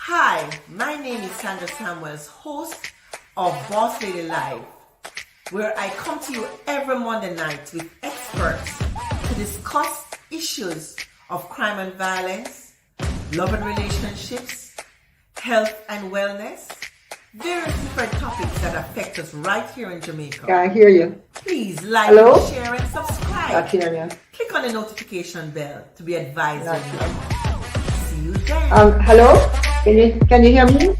Hi, my name is Sandra Samuels, host of Boss Lady Live, where I come to you every Monday night with experts to discuss issues of crime and violence, love and relationships, health and wellness, various different topics that affect us right here in Jamaica. Can't hear you. Please like, Hello? share, and subscribe. Can't hear you. Click on the notification bell to be advised when new. See you then. Hello? Can you hear me?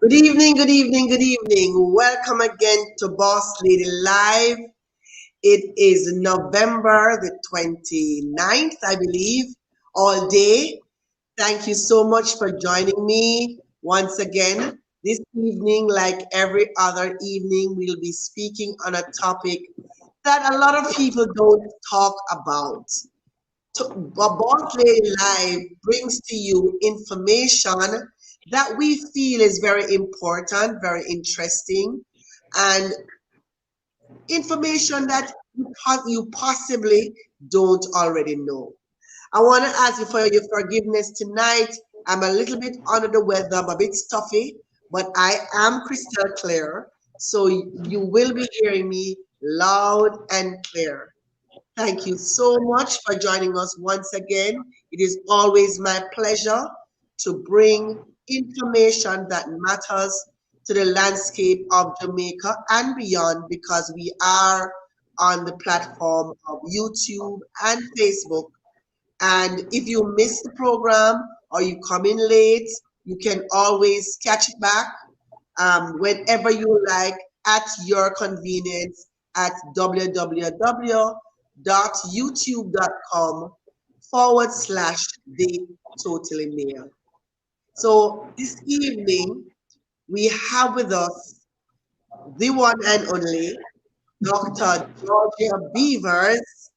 Good evening, good evening, good evening. Welcome again to Boss Lady Live. It is November the 29th, I believe, all day. Thank you so much for joining me once again. This evening, like every other evening, we'll be speaking on a topic that a lot of people don't talk about. Boss Lady Live brings to you information that we feel is very important, very interesting, and information that you possibly don't already know. I want to ask you for your forgiveness tonight. I'm a little bit under the weather, I'm a bit stuffy, but I am crystal clear, so you will be hearing me loud and clear. Thank you so much for joining us once again. It is always my pleasure to bring information that matters to the landscape of Jamaica and beyond, because we are on the platform of YouTube and Facebook. And if you miss the program or you come in late, you can always catch it back whenever you like at your convenience at www.youtube.com/The Totally Male. So this evening, we have with us the one and only Dr. Georgia Beavers,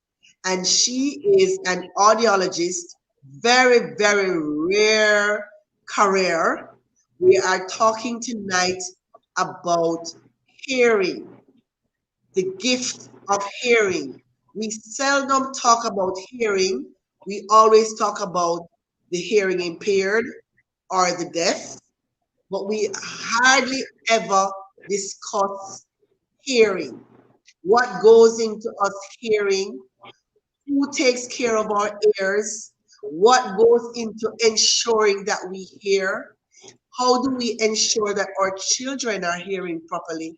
and she is an audiologist, very, very rare career. We are talking tonight about hearing, the gift of hearing. We seldom talk about hearing. We always talk about the hearing impaired or the deaf, but we hardly ever discuss hearing. What goes into us hearing? Who takes care of our ears? What goes into ensuring that we hear? How do we ensure that our children are hearing properly?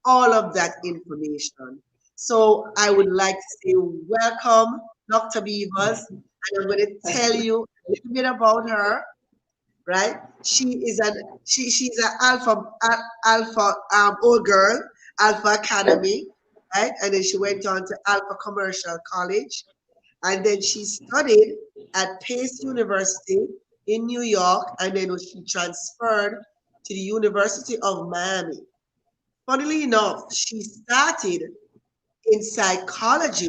All of that information. So I would like to say welcome, Dr. Beavers, and I'm going to tell you a little bit about her. Right? She's an alpha old girl, Alpha Academy, right? And then she went on to Alpha Commercial College, and then she studied at Pace University in New York, and then she transferred to the University of Miami. Funnily enough, she started in psychology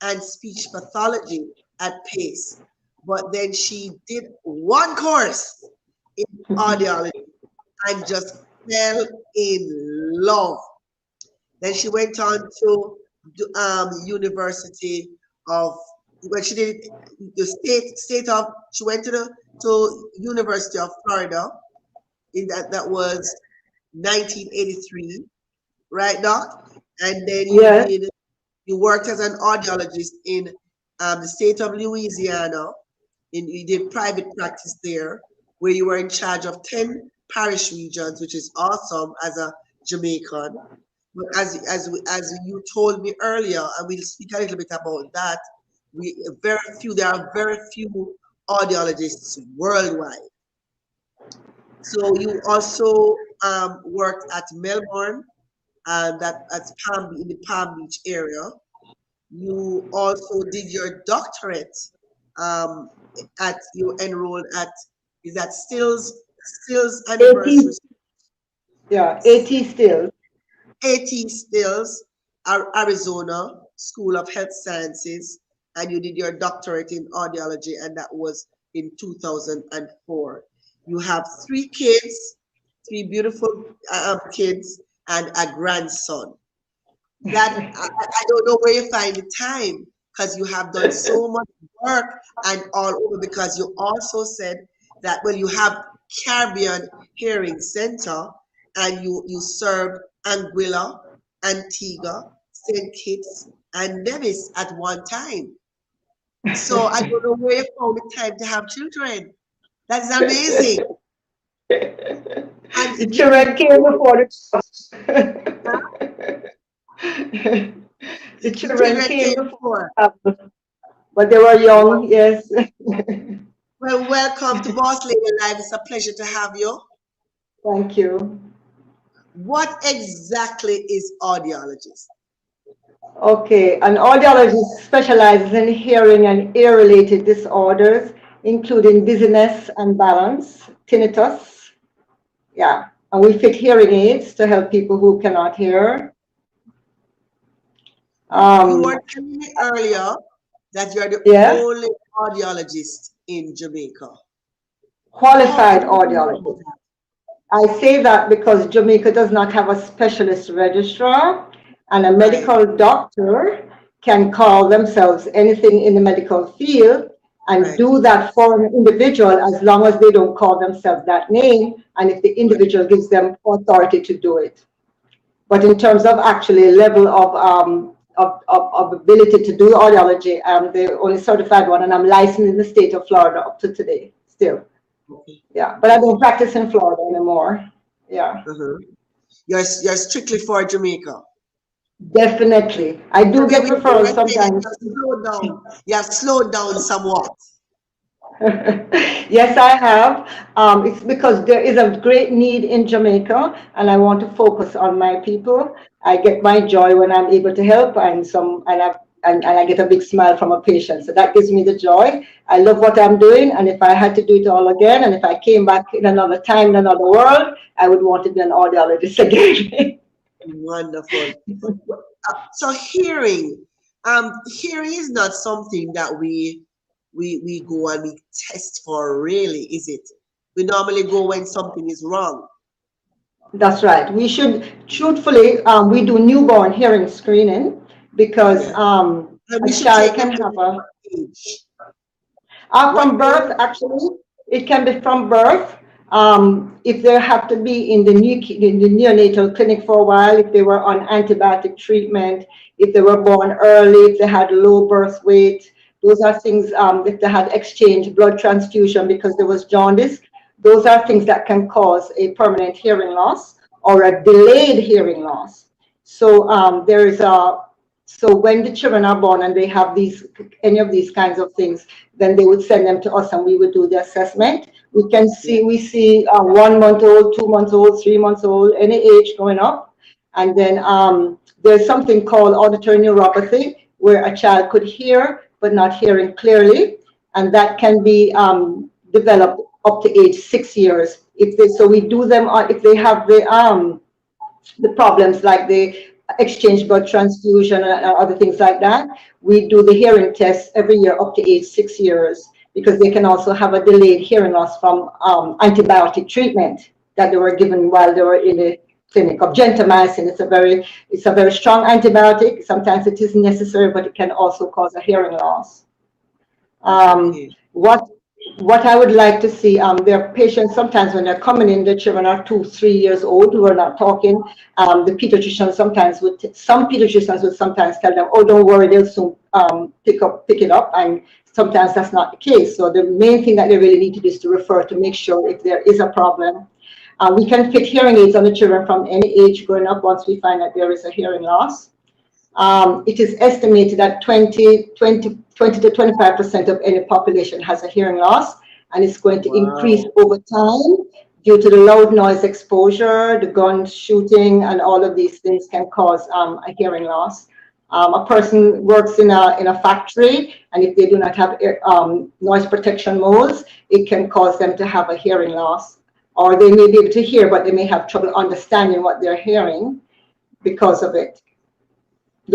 and speech pathology at Pace, but then she did one course in audiology and just fell in love. Then she went on to University of, when she did the state of, she went to the University of Florida. In that was 1983, right, Doc? And then you worked as an audiologist in the state of Louisiana. You did private practice there, where you were in charge of 10 parish regions, which is awesome as a Jamaican. But as you told me earlier, and we'll speak a little bit about that, there are very few audiologists worldwide. So you also worked at Melbourne, and that's in the Palm Beach area. You also did your doctorate you enrolled at, is that Stills Anniversary? Yeah, AT Stills. AT Stills, Arizona School of Health Sciences, and you did your doctorate in audiology, and that was in 2004. You have three beautiful kids, and a grandson. That I don't know where you find the time, because you have done so much work and all over, because you also said that, well, you have Caribbean Hearing Center and you served Anguilla, Antigua, St. Kitts, and Nevis at one time. So I don't know where you found the time to have children. That's amazing. And The children came before the the the children children came came before, before. but they were young, yes. Well, welcome to Boss Lady Live. It's a pleasure to have you. Thank you. What exactly is audiologist? Okay, an audiologist specializes in hearing and ear-related disorders, including dizziness and balance, tinnitus. Yeah, and we fit hearing aids to help people who cannot hear. You were telling me earlier that you're the Yeah, only audiologist in Jamaica. How qualified come you know audiologist. I say that because Jamaica does not have a specialist registrar, and a that? Right, medical doctor can call themselves anything in the medical field and right, do that for an individual as long as they don't call themselves that name, and if the right. individual gives them authority to do it. But in terms of actually level of ability to do audiology, I'm the only certified one, and I'm licensed in the state of Florida up to today still. Okay, Yeah, but I don't okay. practice in Florida anymore. Yeah, Uh-huh. You're strictly for Jamaica. definitely. I do Maybe get we can referrals say that you sometimes. have slowed down. You have slowed down somewhat. Yes, I have. It's because there is a great need in Jamaica, and I want to focus on my people. I get my joy when I'm able to help, and I get a big smile from a patient. So that gives me the joy. I love what I'm doing, and if I had to do it all again, and if I came back in another time, in another world, I would want to be an audiologist again. Wonderful. So hearing is not something that we go and we test for, really, is it? We normally go when something is wrong. That's right. We should, truthfully, we do newborn hearing screening because Yeah. And we a should child take them can to have a, age. from What birth, age? actually, it can be from birth. If they have to be in in the neonatal clinic for a while, if they were on antibiotic treatment, if they were born early, if they had low birth weight, those are things, if they had exchange blood transfusion because there was jaundice, those are things that can cause a permanent hearing loss or a delayed hearing loss. So there is a so when the children are born and they have any of these kinds of things, then they would send them to us and we would do the assessment. Yeah. We see 1 month old, 2 months old, 3 months old, any age going up. And then there's something called auditory neuropathy, where a child could hear but not hearing clearly, and that can be developed up to age 6 years. So we do them if they have the problems like the exchange blood transfusion and other things like that. We do the hearing test every year up to age 6 years because they can also have a delayed hearing loss from antibiotic treatment that they were given while they were in the clinic of gentamicin. It's a very strong antibiotic. Sometimes it is necessary, but it can also cause a hearing loss. Um, Okay. what what I would like to see, there are patients sometimes when they're coming in, the children are 2, 3 years old who are not talking. The pediatrician sometimes some pediatricians would sometimes tell them, "Oh, don't worry, they'll soon pick it up," and sometimes that's not the case. So the main thing that they really need to do is to refer to make sure if there is a problem. We can fit hearing aids on the children from any age growing up once we find that there is a hearing loss. It is estimated that 20 to 25% of any population has a hearing loss, and it's going to increase Wow. over time due to the loud noise exposure, the gun shooting, and all of these things can cause a hearing loss. A person works in a factory, and if they do not have noise protection modes, it can cause them to have a hearing loss. Or they may be able to hear, but they may have trouble understanding what they're hearing because of it.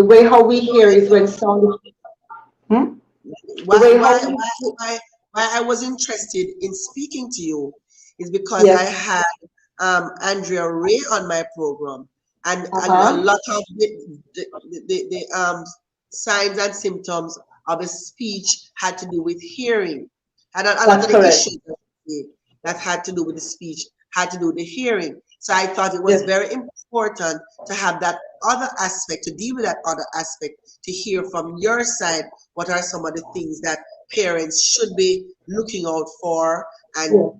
The way how we You know, hear is when sound. Hmm? The why way why how we why why why I was interested in speaking to you is because I Yes. had Andrea Ray on my program, and a Uh-huh. lot of the signs and symptoms of his speech had to do with hearing. And a lot That's of the correct. issues that had to do with the speech had to do with the hearing. So I thought it was Yes. very important to have that other aspect, to deal with that other aspect, to hear from your side what are some of the things that parents should be looking out for and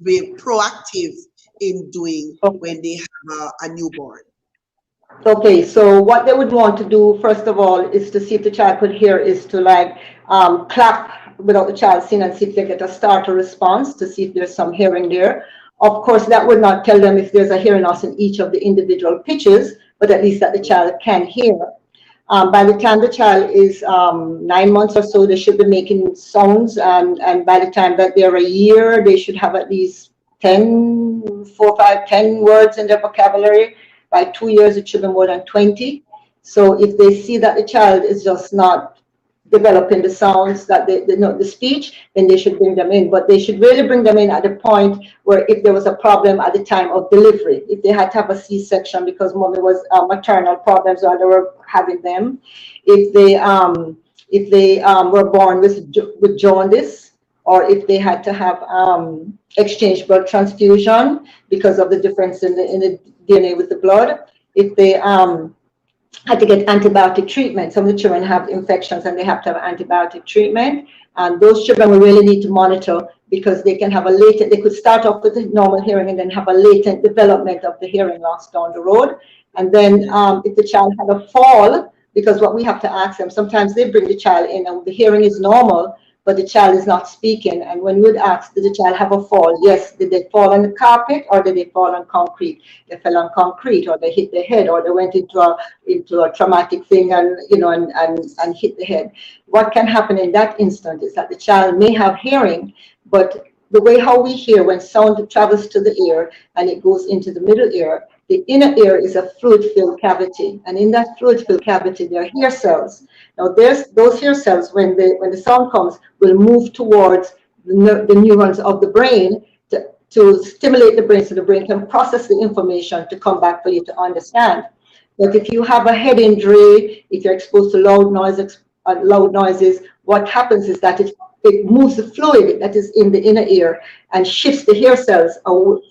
be proactive in doing Yeah. when they have a newborn. Okay, so what they would want to do, first of all, is to see if the child could hear, is to like clap without the child seeing and see if they get a starter response to see if there's some hearing there. Of course, that would not tell them if there's a hearing loss in each of the individual pitches, but at least that the child can hear. By the time the child is 9 months or so, they should be making sounds, and by the time that they're a year, they should have at least 10, 4, 5, 10 words in their vocabulary. By 2 years, it should be more than 20. So if they see that the child is just not developing the sounds that they know the speech, then they should bring them in. But they should really bring them in at the point where if there was a problem at the time of delivery, if they had to have a C-section because mommy was maternal problems or they were having them, if they were born with jaundice, or if they had to have exchange blood transfusion because of the difference in the DNA with the blood, if they had to get antibiotic treatment. Some of the children have infections and they have to have antibiotic treatment. And those children we really need to monitor because they can have they could start off with a normal hearing and then have a latent development of the hearing loss down the road. And then if the child had a fall, because what we have to ask them, sometimes they bring the child in and the hearing is normal, but the child is not speaking. And when we would ask, did the child have a fall? Yes. Did they fall on the carpet or did they fall on concrete? They fell on concrete, or they hit their head, or they went into a traumatic thing and and hit the head. What can happen in that instant is that the child may have hearing, but the way how we hear when sound travels to the ear and it goes into the middle ear, the inner ear is a fluid-filled cavity, and in that fluid-filled cavity there are hair cells. Now, those hair cells, when the sound comes, will move towards the neurons of the brain to stimulate the brain so the brain can process the information to come back for you to understand. But if you have a head injury, if you're exposed to loud noises, what happens is that it moves the fluid that is in the inner ear and shifts the hair cells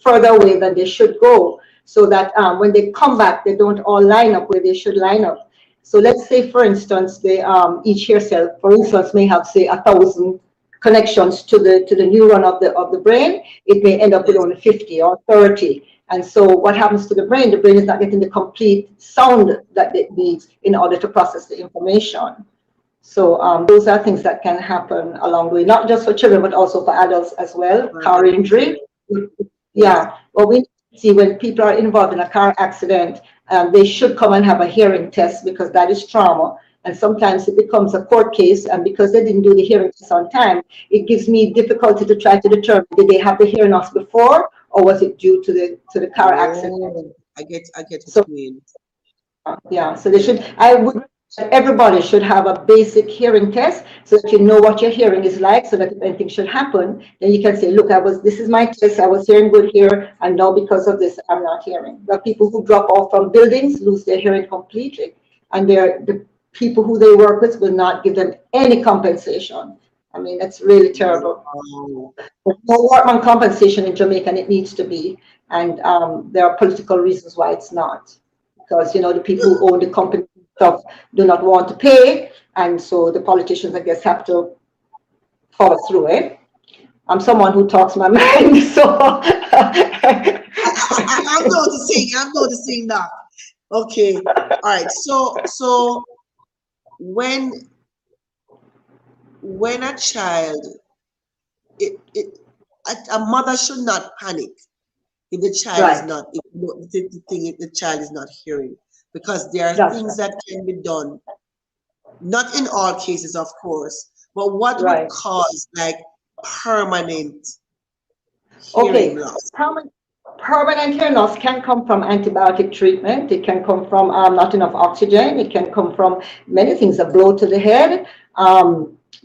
further away than they should go, so that when they come back, they don't all line up where they should line up. So let's say, for instance, each hair cell, for instance, may have, say, 1,000 connections to the neuron of the brain. It may end up with only 50 or 30. And so what happens to the brain? The brain is not getting the complete sound that it needs in order to process the information. So those are things that can happen along the way, not just for children, but also for adults as well. Car injury. Yeah. Well, we see when people are involved in a car accident, they should come and have a hearing test because that is trauma. And sometimes it becomes a court case, and because they didn't do the hearing test on time, it gives me difficulty to try to determine, did they have the hearing loss before, or was it due to the car accident? I get So, what you mean. yeah, so everybody should have a basic hearing test so that you know what your hearing is like, so that if anything should happen, then you can say, look, this is my test, I was hearing good here, and now because of this, I'm not hearing. But people who drop off from buildings lose their hearing completely, and the people who they work with will not give them any compensation. I mean, that's really terrible. There's no workman compensation in Jamaica, and it needs to be. And there are political reasons why it's not. Because, the people who own the company stuff do not want to pay. And so the politicians, I guess, have to follow through, eh? I'm someone who talks my mind, so. I'm noticing that. Okay. All right. So when a child, a mother should not panic if the child is not, if the child is not hearing, because there are things that can be done. Not in all cases, of course, but what would cause like permanent hearing loss? Permanent hearing loss can come from antibiotic treatment. It can come from not enough oxygen. It can come from many things, a blow to the head.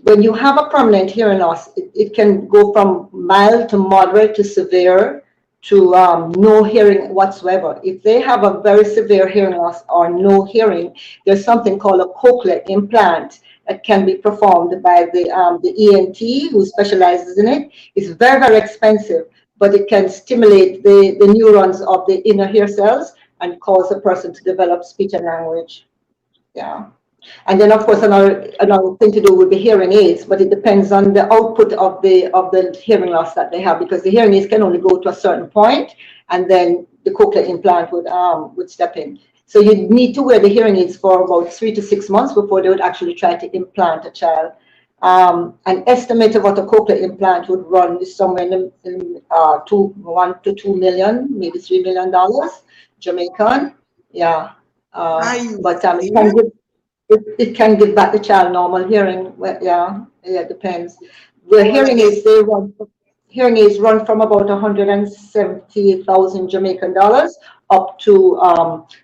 When you have a permanent hearing loss, it can go from mild to moderate to severe to no hearing whatsoever. If they have a very severe hearing loss or no hearing, there's something called a cochlear implant that can be performed by the ENT who specializes in it. It's very, very expensive, but it can stimulate the neurons of the inner ear cells and cause a person to develop speech and language. Yeah. And then, of course, another thing to do with the hearing aids, but it depends on the output of the hearing loss that they have, because the hearing aids can only go to a certain point, and then the cochlear implant would step in. So you need to wear the hearing aids for about 3 to 6 months before they would actually try to implant a child. An estimate of what a cochlear implant would run is somewhere in $1 to $2 million, maybe $3 million Jamaican. Yeah. But it can give back the child normal hearing. Well, yeah, it depends. The hearing aids run from about 170,000 Jamaican dollars up to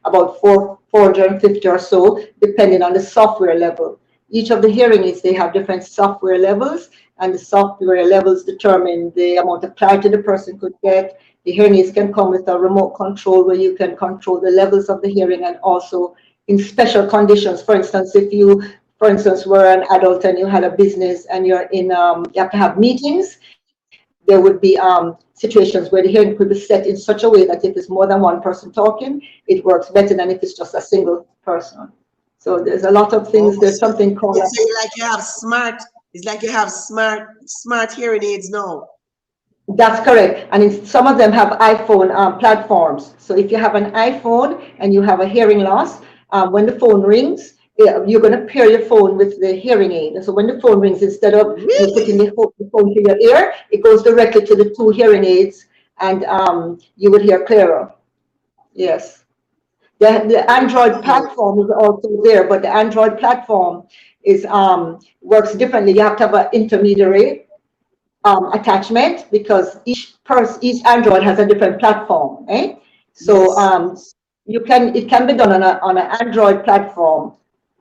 about 450 or so, depending on the software level. Each of the hearing aids, they have different software levels, and the software levels determine the amount of clarity the person could get. The hearing aids can come with a remote control where you can control the levels of the hearing, and also in special conditions. For instance, if you, for instance, were an adult and you had a business and you're in, you have to have meetings, there would be situations where the hearing could be set in such a way that if it's more than one person talking, it works better than if it's just a single person. So there's a lot of things. There's something called. It's like you have smart. It's like you have smart hearing aids now. That's correct. And some of them have iPhone platforms. So if you have an iPhone and you have a hearing loss, when the phone rings, you're going to pair your phone with the hearing aid. And so when the phone rings, instead of you putting the phone to your ear, it goes directly to the two hearing aids, and you would hear clearer. Yes. The Android platform is also there, but the Android platform is works differently. You have to have an intermediary attachment, because each Android has a different platform, eh? So it can be done on an Android platform,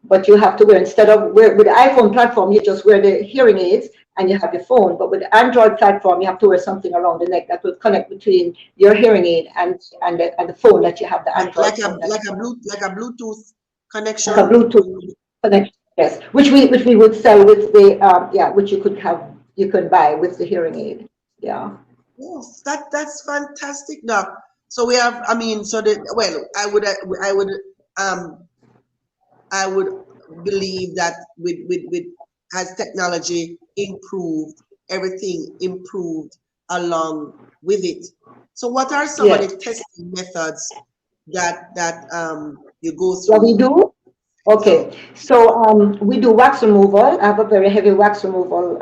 but you have to wear, instead of with the iPhone platform, you just wear the hearing aids and you have your phone. But with the Android platform, you have to wear something around the neck that will connect between your hearing aid and the phone that you have, the Android. Like a Bluetooth connection. Like a Bluetooth connection, yes. Which we would sell with the which you could buy with the hearing aid. Yeah. Yes, that's fantastic, Doc. So we have, I mean, I would believe that with as technology improved, everything improved along with it. So what are some of the testing methods that you go through? What we do? Okay, so we do wax removal. I have a very heavy wax removal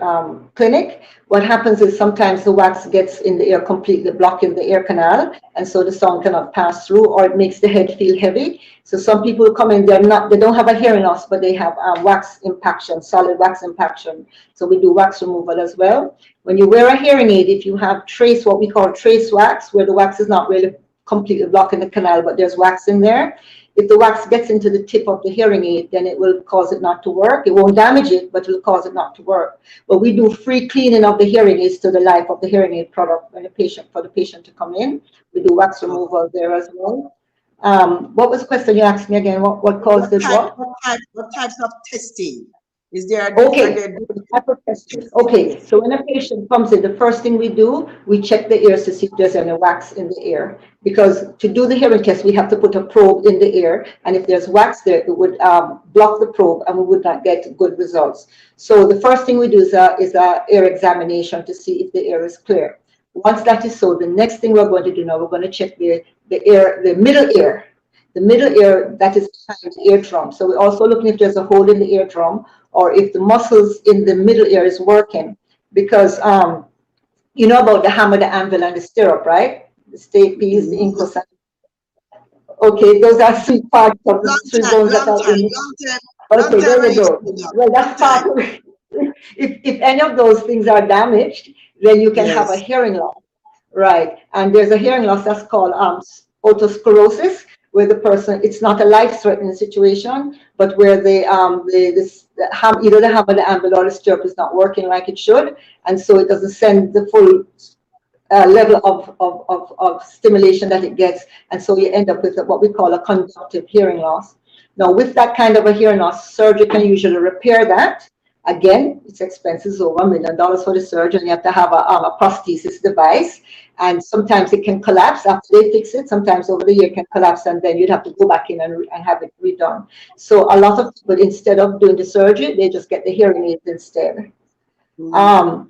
clinic. What happens is sometimes the wax gets in the ear, completely blocking the ear canal, and so the sound cannot pass through, or it makes the head feel heavy. So some people come in, they don't have a hearing loss, but they have wax impaction, solid wax impaction. So we do wax removal as well. When you wear a hearing aid, if you have what we call trace wax, where the wax is not really completely blocking the canal, but there's wax in there. If the wax gets into the tip of the hearing aid, then it will cause it not to work. It won't damage it, but it will cause it not to work. But we do free cleaning of the hearing aids to the life of the hearing aid product for the patient to come in. We do wax removal there as well. What was the question you asked me again? What caused it? What types of testing is there? Okay. Okay, so when a patient comes in, the first thing we do, we check the ears to see if there's any wax in the ear. Because to do the hearing test, we have to put a probe in the ear, and if there's wax there, it would block the probe, and we would not get good results. So the first thing we do is a ear examination to see if the ear is clear. Once that is so, the next thing we're going to do now, we're going to check the middle ear. The middle ear that is behind the eardrum. So we're also looking if there's a hole in the eardrum, or if the muscles in the middle ear is working. Because you know about the hammer, the anvil, and the stirrup, right? The stapes, the incus. Okay, those are three parts of the three bones that are in. Okay, there you go. Well, that's part of it. If any of those things are damaged, then you can have a hearing loss, right? And there's a hearing loss that's called otosclerosis, where the person, it's not a life-threatening situation, but where either the hammer, the anvil, or the stirrup is not working like it should, and so it doesn't send the full level of stimulation that it gets, and so you end up with what we call a conductive hearing loss. Now, with that kind of a hearing loss, surgery can usually repair that. Again, it's expenses over $1 million for the surgeon. You have to have a prosthesis device, and sometimes it can collapse after they fix it. Sometimes over the year it can collapse, and then you'd have to go back in and have it redone. So a lot of people, instead of doing the surgery, they just get the hearing aids instead. The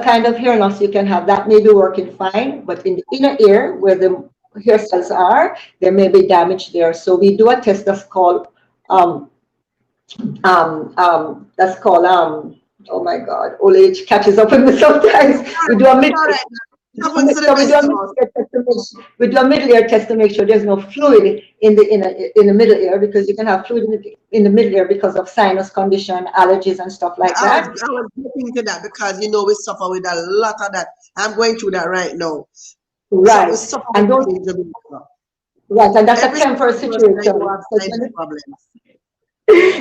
kind of hearing loss you can have, that may be working fine, but in the inner ear where the hair cells are, there may be damage there. So we do a test that's called oh my God, old age catches up with me sometimes. We do a middle ear test to make sure there's no fluid in the middle ear, because you can have fluid in the middle ear because of sinus condition, allergies, and stuff like that. I was getting to that because we suffer with a lot of that. I'm going through that right now. Right. So and that's a temporary situation.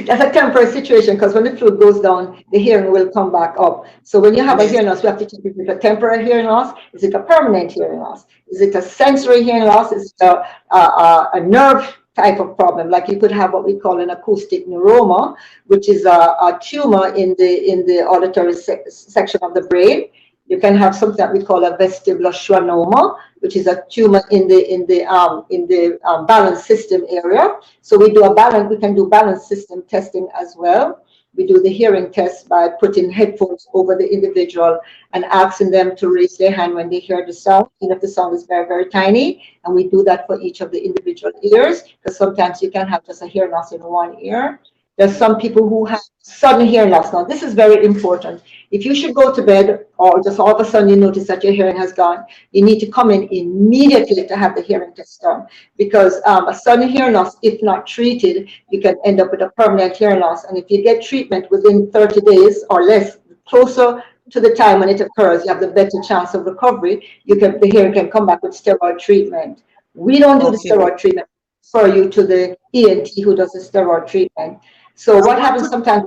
That's a temporary situation, because when the fluid goes down, the hearing will come back up. So when you have a hearing loss, we have to check if it's a temporary hearing loss. Is it a permanent hearing loss? Is it a sensory hearing loss? Is it a nerve type of problem? Like you could have what we call an acoustic neuroma, which is a tumor in the auditory section of the brain. You can have something that we call a vestibular schwannoma, which is a tumor in the balance system area. So we can do balance system testing as well. We do the hearing test by putting headphones over the individual and asking them to raise their hand when they hear the sound, even if the sound is very, very tiny. And we do that for each of the individual ears, because sometimes you can have just a hearing loss in one ear. There's some people who have sudden hearing loss. Now, this is very important. If you should go to bed or just all of a sudden you notice that your hearing has gone, you need to come in immediately to have the hearing test done, because a sudden hearing loss, if not treated, you can end up with a permanent hearing loss. And if you get treatment within 30 days or less, closer to the time when it occurs, you have the better chance of recovery. The hearing can come back with steroid treatment. We don't do the steroid treatment. For you to the ENT who does the steroid treatment. So what happens sometimes?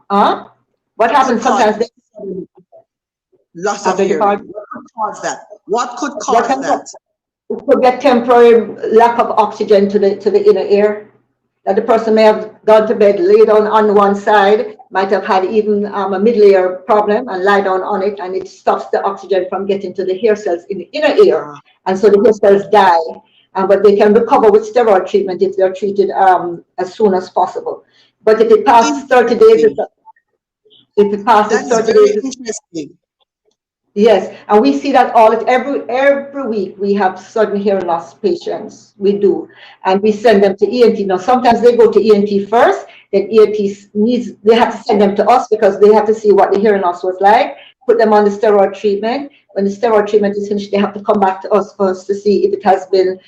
What happens sometimes? Loss of hearing. What could cause that? What could cause that? It could be a temporary lack of oxygen to the inner ear. That the person may have gone to bed, lay down on one side, might have had even a middle ear problem and lie down on it, and it stops the oxygen from getting to the hair cells in the inner ear, and so the hair cells die. But they can recover with steroid treatment if they're treated as soon as possible. But if it passes 30 days, interesting. Yes, and we see that every week we have sudden hearing loss patients. We do, and we send them to ENT. Now sometimes they go to ENT first, then they have to send them to us because they have to see what the hearing loss was like. Put them on the steroid treatment. When the steroid treatment is finished, they have to come back to us first to see if it has been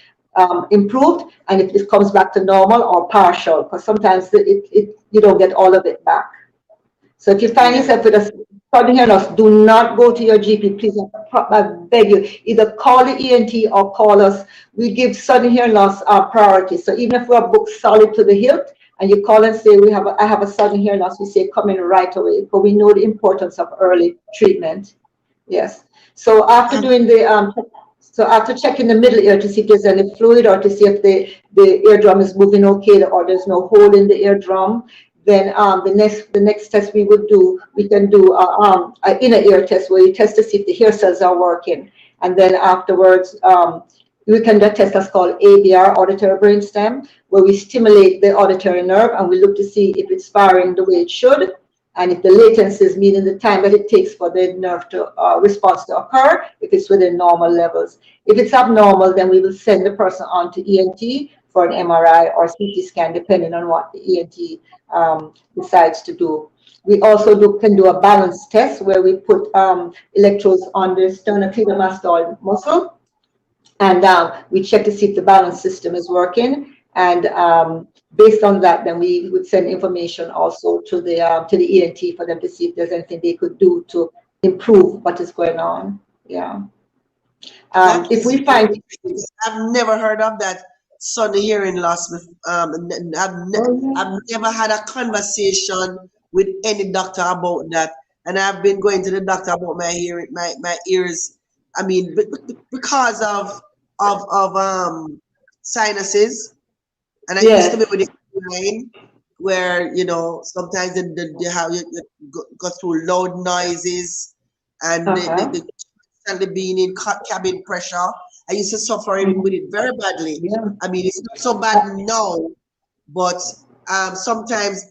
improved and if it comes back to normal or partial, because sometimes you don't get all of it back. So if you find yourself with a sudden hearing loss, do not go to your GP. Please, I beg you, either call the ENT or call us. We give sudden hearing loss our priority. So even if we are booked solid to the hilt and you call and say, I have a sudden hearing loss, we say come in right away, but we know the importance of early treatment. Yes. So after doing after checking the middle ear to see if there's any fluid or to see if the eardrum is moving okay or there's no hole in the eardrum, then the next test we can do an inner ear test where you test to see if the hair cells are working. And then afterwards, we can do a test that's called ABR, auditory brainstem, where we stimulate the auditory nerve and we look to see if it's firing the way it should. And if the latency is meaning the time that it takes for the nerve to response to occur, if it's within normal levels. If it's abnormal, then we will send the person on to ENT for an MRI or CT scan, depending on what the ENT decides to do. We also can do a balance test where we put electrodes on the sternocleidomastoid muscle, and we check to see if the balance system is working. And based on that, then we would send information also to the ENT for them to see if there's anything they could do to improve what is going on. Yeah. If we find, I've never heard of that sudden hearing loss. I've never had a conversation with any doctor about that, and I've been going to the doctor about my hearing, my ears. I mean, because of sinuses. And I used to be Yes. with the line where, you know, sometimes they have you go through loud noises and Uh-huh. the constantly being in cabin pressure. I used to suffer with Mhm. it very badly. Yeah. I mean, it's not so bad now, but sometimes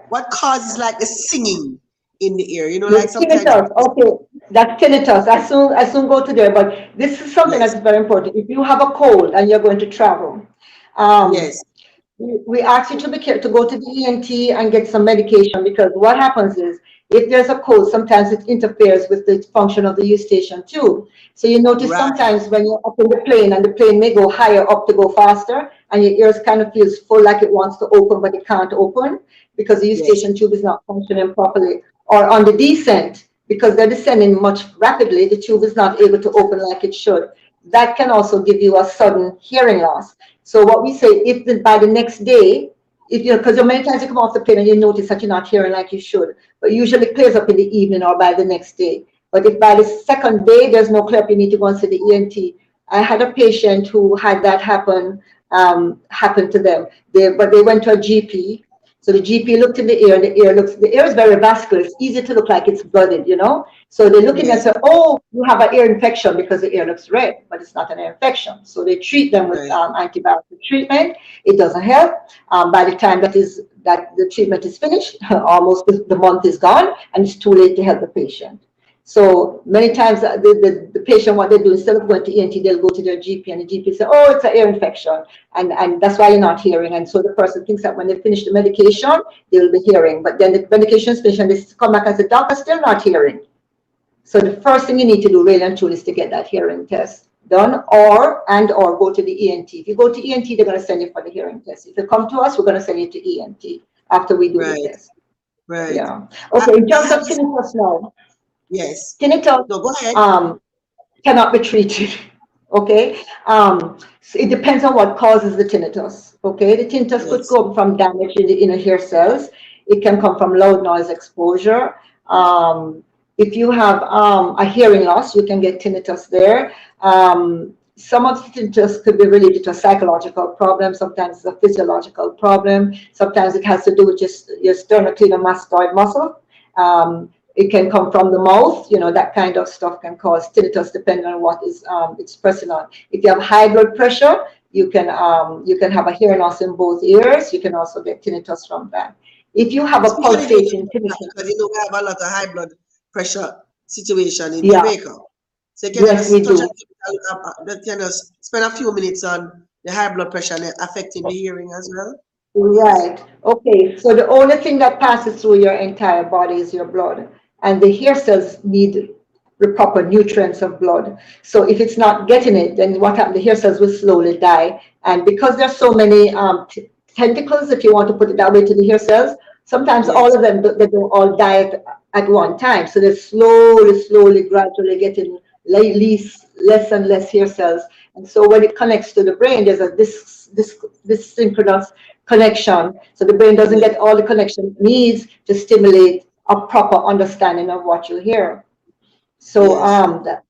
what causes like the singing in the ear. You know, like The sometimes. tinnitus, okay, that's tinnitus. I soon go to there, but this is something Yes, that's very important. If you have a cold and you're going to travel, um, yes, we ask you to be careful to go to the ENT and get some medication, because what happens is if there's a cold, sometimes it interferes with the function of the eustachian tube. So you notice right, sometimes when you're up in the plane and the plane may go higher up to go faster, and your ears kind of feels full like it wants to open, but it can't open because the yes, eustachian tube is not functioning properly. Or on the descent, because they're descending much rapidly, the tube is not able to open like it should. That can also give you a sudden hearing loss. So what we say, if by the next day, if you, because many times you come off the plane and you notice that you're not hearing like you should, but usually it clears up in the evening or by the next day. But if by the second day there's no clear up, you need to go and see the ENT. I had a patient who had that happen to them. But they went to a GP. So the GP looked in the ear, and the ear is very vascular. It's easy to look like it's blooded, you know. So they look in and yes, say, "Oh, you have an ear infection because the ear looks red," but it's not an ear infection. So they treat them with right. antibiotic treatment. It doesn't help. By the time that the treatment is finished, almost the month is gone, and it's too late to help the patient. So many times the patient, what they do, instead of going to ENT, they'll go to their GP, and the GP say, "Oh, it's an ear infection," and that's why you're not hearing. And so the person thinks that when they finish the medication, they will be hearing. But then the medication is finished, and they come back and say, "Doctor, still not hearing." So the first thing you need to do, really and truly, is to get that hearing test done, or go to the ENT. If you go to ENT, they're going to send you for the hearing test. If you come to us, we're going to send you to ENT after we do the Right, test. right. Yeah. I, Okay. In I terms have of this, tinnitus now, yes. tinnitus No, go ahead. cannot be treated. Okay. So it depends on what causes the tinnitus. Okay. The tinnitus could Yes. come from damage in the inner hair cells. It can come from loud noise exposure. If you have a hearing loss, you can get tinnitus there. Some of the tinnitus could be related to a psychological problem. Sometimes it's a physiological problem. Sometimes it has to do with just your sternocleidomastoid muscle. It can come from the mouth, you know, that kind of stuff can cause tinnitus depending on what is it's pressing on. If you have high blood pressure, you can have a hearing loss in both ears. You can also get tinnitus from that. If you have a Especially in pulsating Jamaica, tinnitus, because you know we have a lot of high blood pressure situation in yeah, Jamaica. So can you yes, we just touch on do. can you spend a few minutes on the high blood pressure and affecting the hearing as well? Yes. Right. Okay. So the only thing that passes through your entire body is your blood, and the hair cells need the proper nutrients of blood. So if it's not getting it, then what happens? The hair cells will slowly die, and because there's so many tentacles, if you want to put it that way, to the hair cells, sometimes all Yes. of them they don't all die at one time. So they're slowly, gradually getting less and less hair cells. And so when it connects to the brain, there's a this synchronous connection. So the brain doesn't Yes. get all the connection it needs to stimulate a proper understanding of what you hear. So Yes.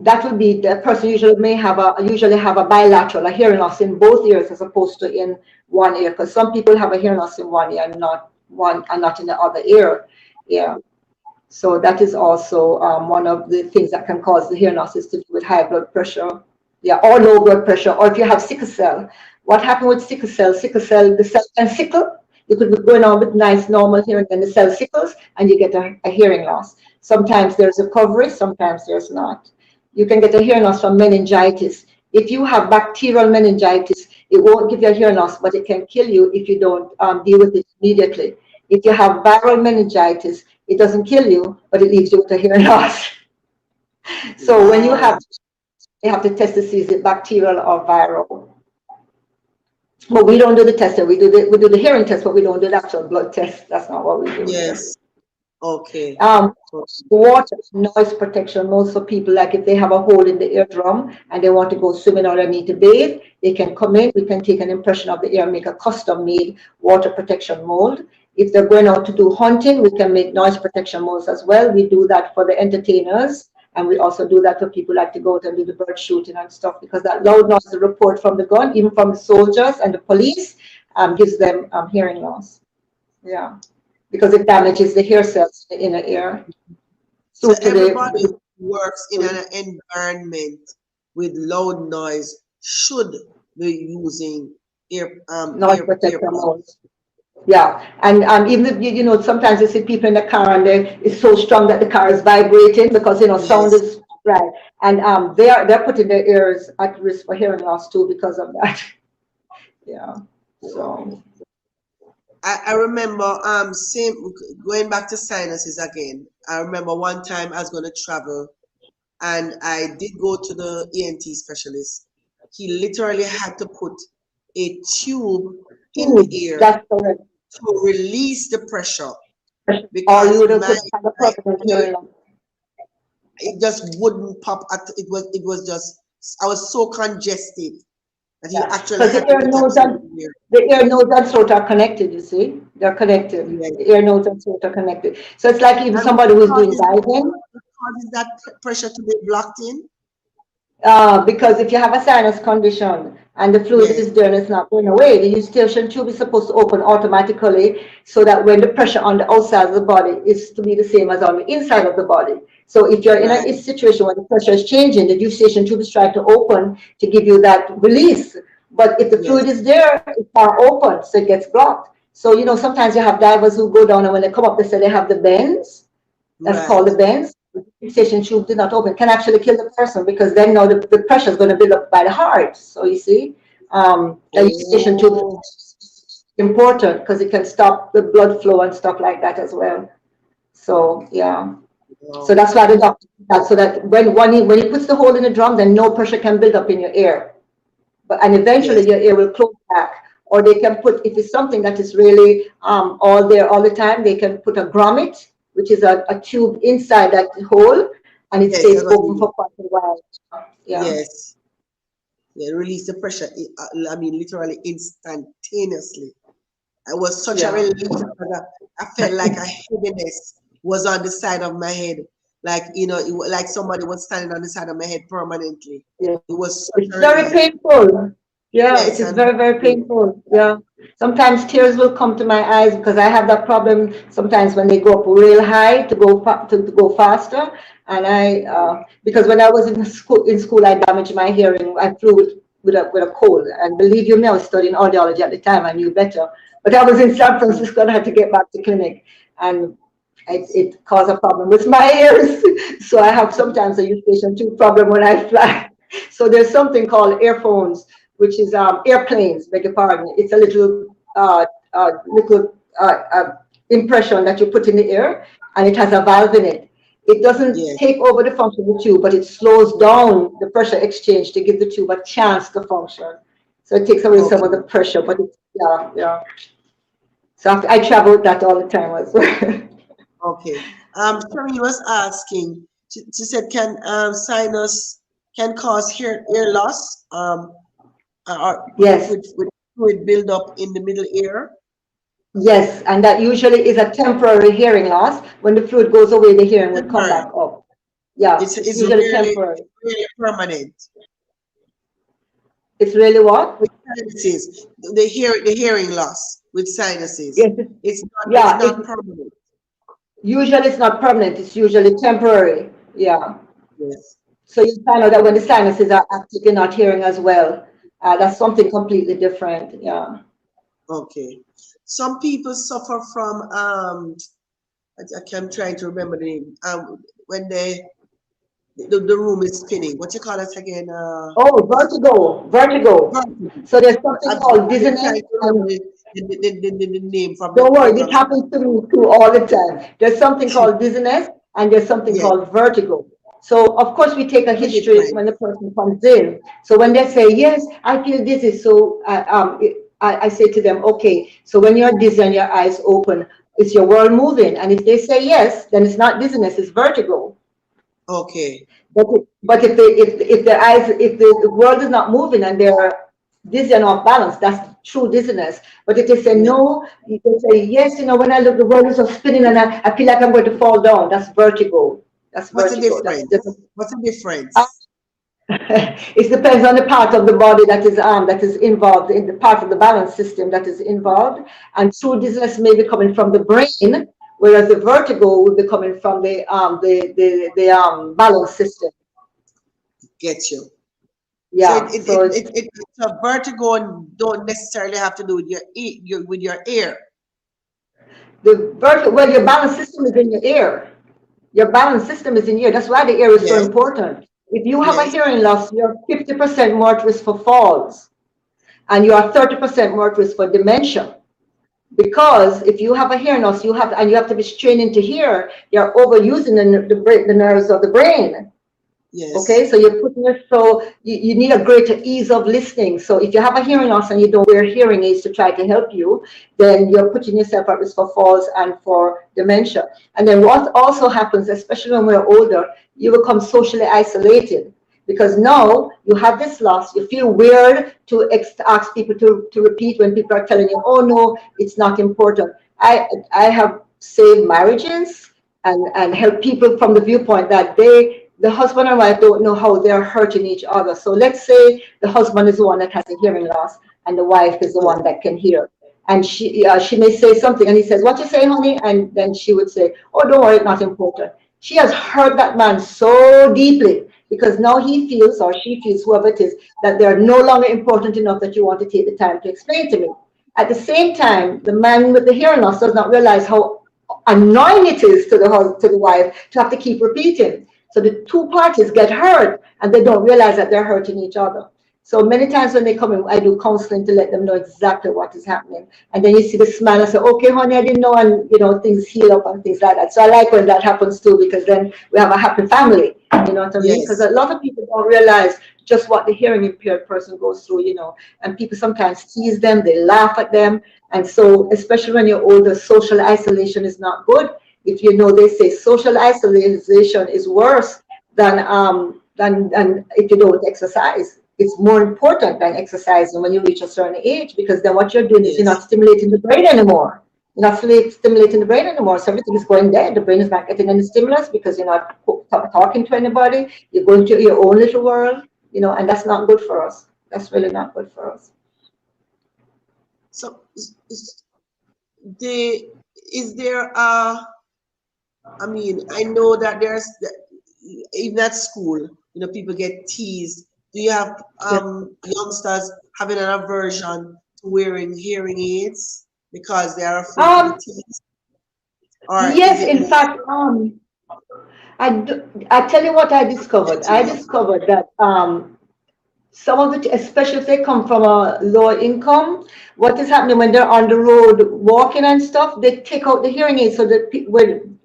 that would be the person usually have a bilateral, a hearing loss in both ears as opposed to in one ear, because some people have a hearing loss in one ear and not in the other ear. Yeah. So that is also one of the things that can cause the hearing loss, is to do with high blood pressure, yeah, or low blood pressure, or if you have sickle cell. What happened with sickle cell? Sickle cell, the cell can sickle. You could be going on with nice normal hearing, and the cell sickles, and you get a hearing loss. Sometimes there's recovery, sometimes there's not. You can get a hearing loss from meningitis. If you have bacterial meningitis, it won't give you a hearing loss, but it can kill you if you don't deal with it immediately. If you have viral meningitis, it doesn't kill you, but it leaves you with a hearing loss. So when Wow. you have to test to see is it bacterial or viral. But we don't do the testing. We do the hearing test, but we don't do the actual blood test. That's not what we do here. Yes. Okay. Um, Okay. Water, noise protection. Most of people, like if they have a hole in the eardrum and they want to go swimming or they need to bathe, they can come in. We can take an impression of the ear, make a custom-made water protection mold. If they're going out to do hunting, we can make noise protection molds as well. We do that for the entertainers And we also do that for people like to go out and do the bird shooting and stuff, because that loud noise, the report from the gun, even from the soldiers and the police, gives them hearing loss. Yeah, because it damages the hair cells in the inner ear. So So everybody who works in an environment with loud noise should be using noise protector mode. Yeah, and even if you know, sometimes you see people in the car and it's so strong that the car is vibrating because, you know, sound Yes. is right, and they're putting their ears at risk for hearing loss too because of that. Yeah, so I remember same going back to sinuses again. I remember one time I was going to travel and I did go to the ENT specialist. He literally had to put a tube in the ear that's correct. to release the pressure Or because you would have my, have a my permanent ear, hearing loss. it just wouldn't pop at it was just I was so congested that he Yeah, actually because had the to ear put a nose tube and in there. the ear, nose, and throat are connected. You see, they're connected. Yes. The ear, nose, and throat are connected. So it's like even And somebody who's doing diving. what causes that pressure to be blocked in? Because if you have a sinus condition and the fluid Yes. is there and it's not going away, the eustachian tube is supposed to open automatically so that when the pressure on the outside of the body is to be the same as on the inside of the body. So if you're in Right. a situation where the pressure is changing, the eustachian tube is trying to open to give you that release. But if the Yes. fluid is there, it's not open, so it gets blocked. So, you know, sometimes you have divers who go down and when they come up, they say they have the bends. That's called the Right. bends. The fixation tube did not open, can actually kill the person because then now the pressure is going to build up by the heart. So you see, the fixation tube Oh, is important because it can stop the blood flow and stuff like that as well. So yeah, so wow. that's why the doctor did that, so that when he puts the hole in the drum, then no pressure can build up in your ear. And eventually Yes. your ear will close back. Or they can put, if it's something that is really all there all the time, they can put a grommet, which is a tube inside that hole, and it Yes. stays That's what I open mean. for quite a while. Yeah. Yes. Yeah. Release the pressure. I mean, literally instantaneously. It was such a Yeah. relief because I felt like a heaviness was on the side of my head. Like, you know, like somebody was standing on the side of my head permanently. Yeah. It was such It's a very relief. painful. Yeah, it Yes. is And very, very painful. Yeah. Sometimes tears will come to my eyes because I have that problem sometimes when they go up real high to go faster. And because when I was in school, I damaged my hearing. I flew with a cold. And believe you me, I was studying audiology at the time. I knew better. But I was in San Francisco and I had to get back to clinic. And it caused a problem with my ears. So I have sometimes a eustachian tube problem when I fly. So there's something called earphones, which is airplanes, beg your pardon. It's a little impression that you put in the ear, and it has a valve in it. It doesn't yes. take over the function of the tube, but it slows down the pressure exchange to give the tube a chance to function. So it takes away some of the Okay. pressure, but it's, yeah. So I travel with that all the time as well. Okay. Sherry was asking, she said, can sinus can cause ear loss? Or Yes. with fluid build up in the middle ear? Yes, and that usually is a temporary hearing loss. When the fluid goes away, the hearing will come Temporary. back up. Yeah, it's It's usually temporary. really permanent. It's really what? With sinuses, the hearing loss with sinuses. Yes, It's yeah, not permanent. usually it's not permanent. It's usually temporary. Yeah. Yes. So you find out that when the sinuses are active, you're not hearing as well. That's something completely different. Yeah. Okay. Some people suffer from I'm trying to remember the name. When the room is spinning. What you call it again? Oh, vertigo. Vertigo. So there's something I've called been dizziness trying to remember and the name from don't the worry, it happens to me too all the time. There's something called dizziness and there's something yes, called vertigo. So of course we take a the history difference. when the person comes in. So when they say, yes, I feel dizzy. So I say to them, okay, so when you're dizzy and your eyes open, is your world moving? And if they say yes, then it's not dizziness, it's vertigo. Okay. But if the world is not moving and they're dizzy and off balance, that's true dizziness. But if they say Yeah. no, you can say yes. You know, when I look, the world is so spinning and I feel like I'm going to fall down. That's vertigo. That's What's the vertigo. difference? What's the Uh, difference? it depends on the part of the body that is involved in the part of the balance system that is involved, and true dizziness may be coming from the brain, whereas the vertigo will be coming from the balance system. Get you. So Yeah. So it's a vertigo and don't necessarily have to do with with your ear. well, your balance system is in your ear. Your balance system is in here. That's why the ear is so Yes, important. If you have a yes, hearing loss, you're 50% more at risk for falls, and you are 30% more at risk for dementia. Because if you have a hearing loss, you have to be straining to hear. You're overusing the nerves of the brain. yes, Okay, so you need a greater ease of listening. So if you have a hearing loss and you don't wear hearing aids to try to help you, then you're putting yourself at risk for falls and for dementia. And then what also happens, especially when we're older, you become socially isolated because now you have this loss. You feel weird to ask people to repeat when people are telling you, oh no, it's not important. I have saved marriages and helped people from the viewpoint that the husband and wife don't know how they're hurting each other. So let's say the husband is the one that has a hearing loss and the wife is the yes, one that can hear. And she may say something and he says, what you say, honey? And then she would say, oh, don't worry, it's not important. She has hurt that man so deeply because now he feels, or she feels, whoever it is, that they're no longer important enough that you want to take the time to explain to me. At the same time, the man with the hearing loss does not realize how annoying it is to the wife to have to keep repeating. So the two parties get hurt and they don't realize that they're hurting each other. So many times when they come in, I do counseling to let them know exactly what is happening. And then you see the smile and say, okay, honey, I didn't know, and things heal up and things like that. So I like when that happens too, because then we have a happy family. You know what I mean? Because yes, a lot of people don't realize just what the hearing impaired person goes through, and people sometimes tease them, they laugh at them. And so, especially when you're older, social isolation is not good. If they say social isolation is worse than if you don't exercise. It's more important than exercising when you reach a certain age, because then what you're doing is you're not yes. stimulating the brain anymore. You're not stimulating the brain anymore. So everything is going dead. The brain is not getting any stimulus because you're not talking to anybody. You're going to your own little world, and that's not good for us. That's really not good for us. So is there I mean, I know that even at school, people get teased. Do you have youngsters having an aversion to wearing hearing aids because they are afraid to be Um, teased? Or is yes, it in more fact, I tell you what I discovered. I gentle? discovered that some of it, especially if they come from a lower income, what is happening when they're on the road walking and stuff, they take out the hearing aid so that when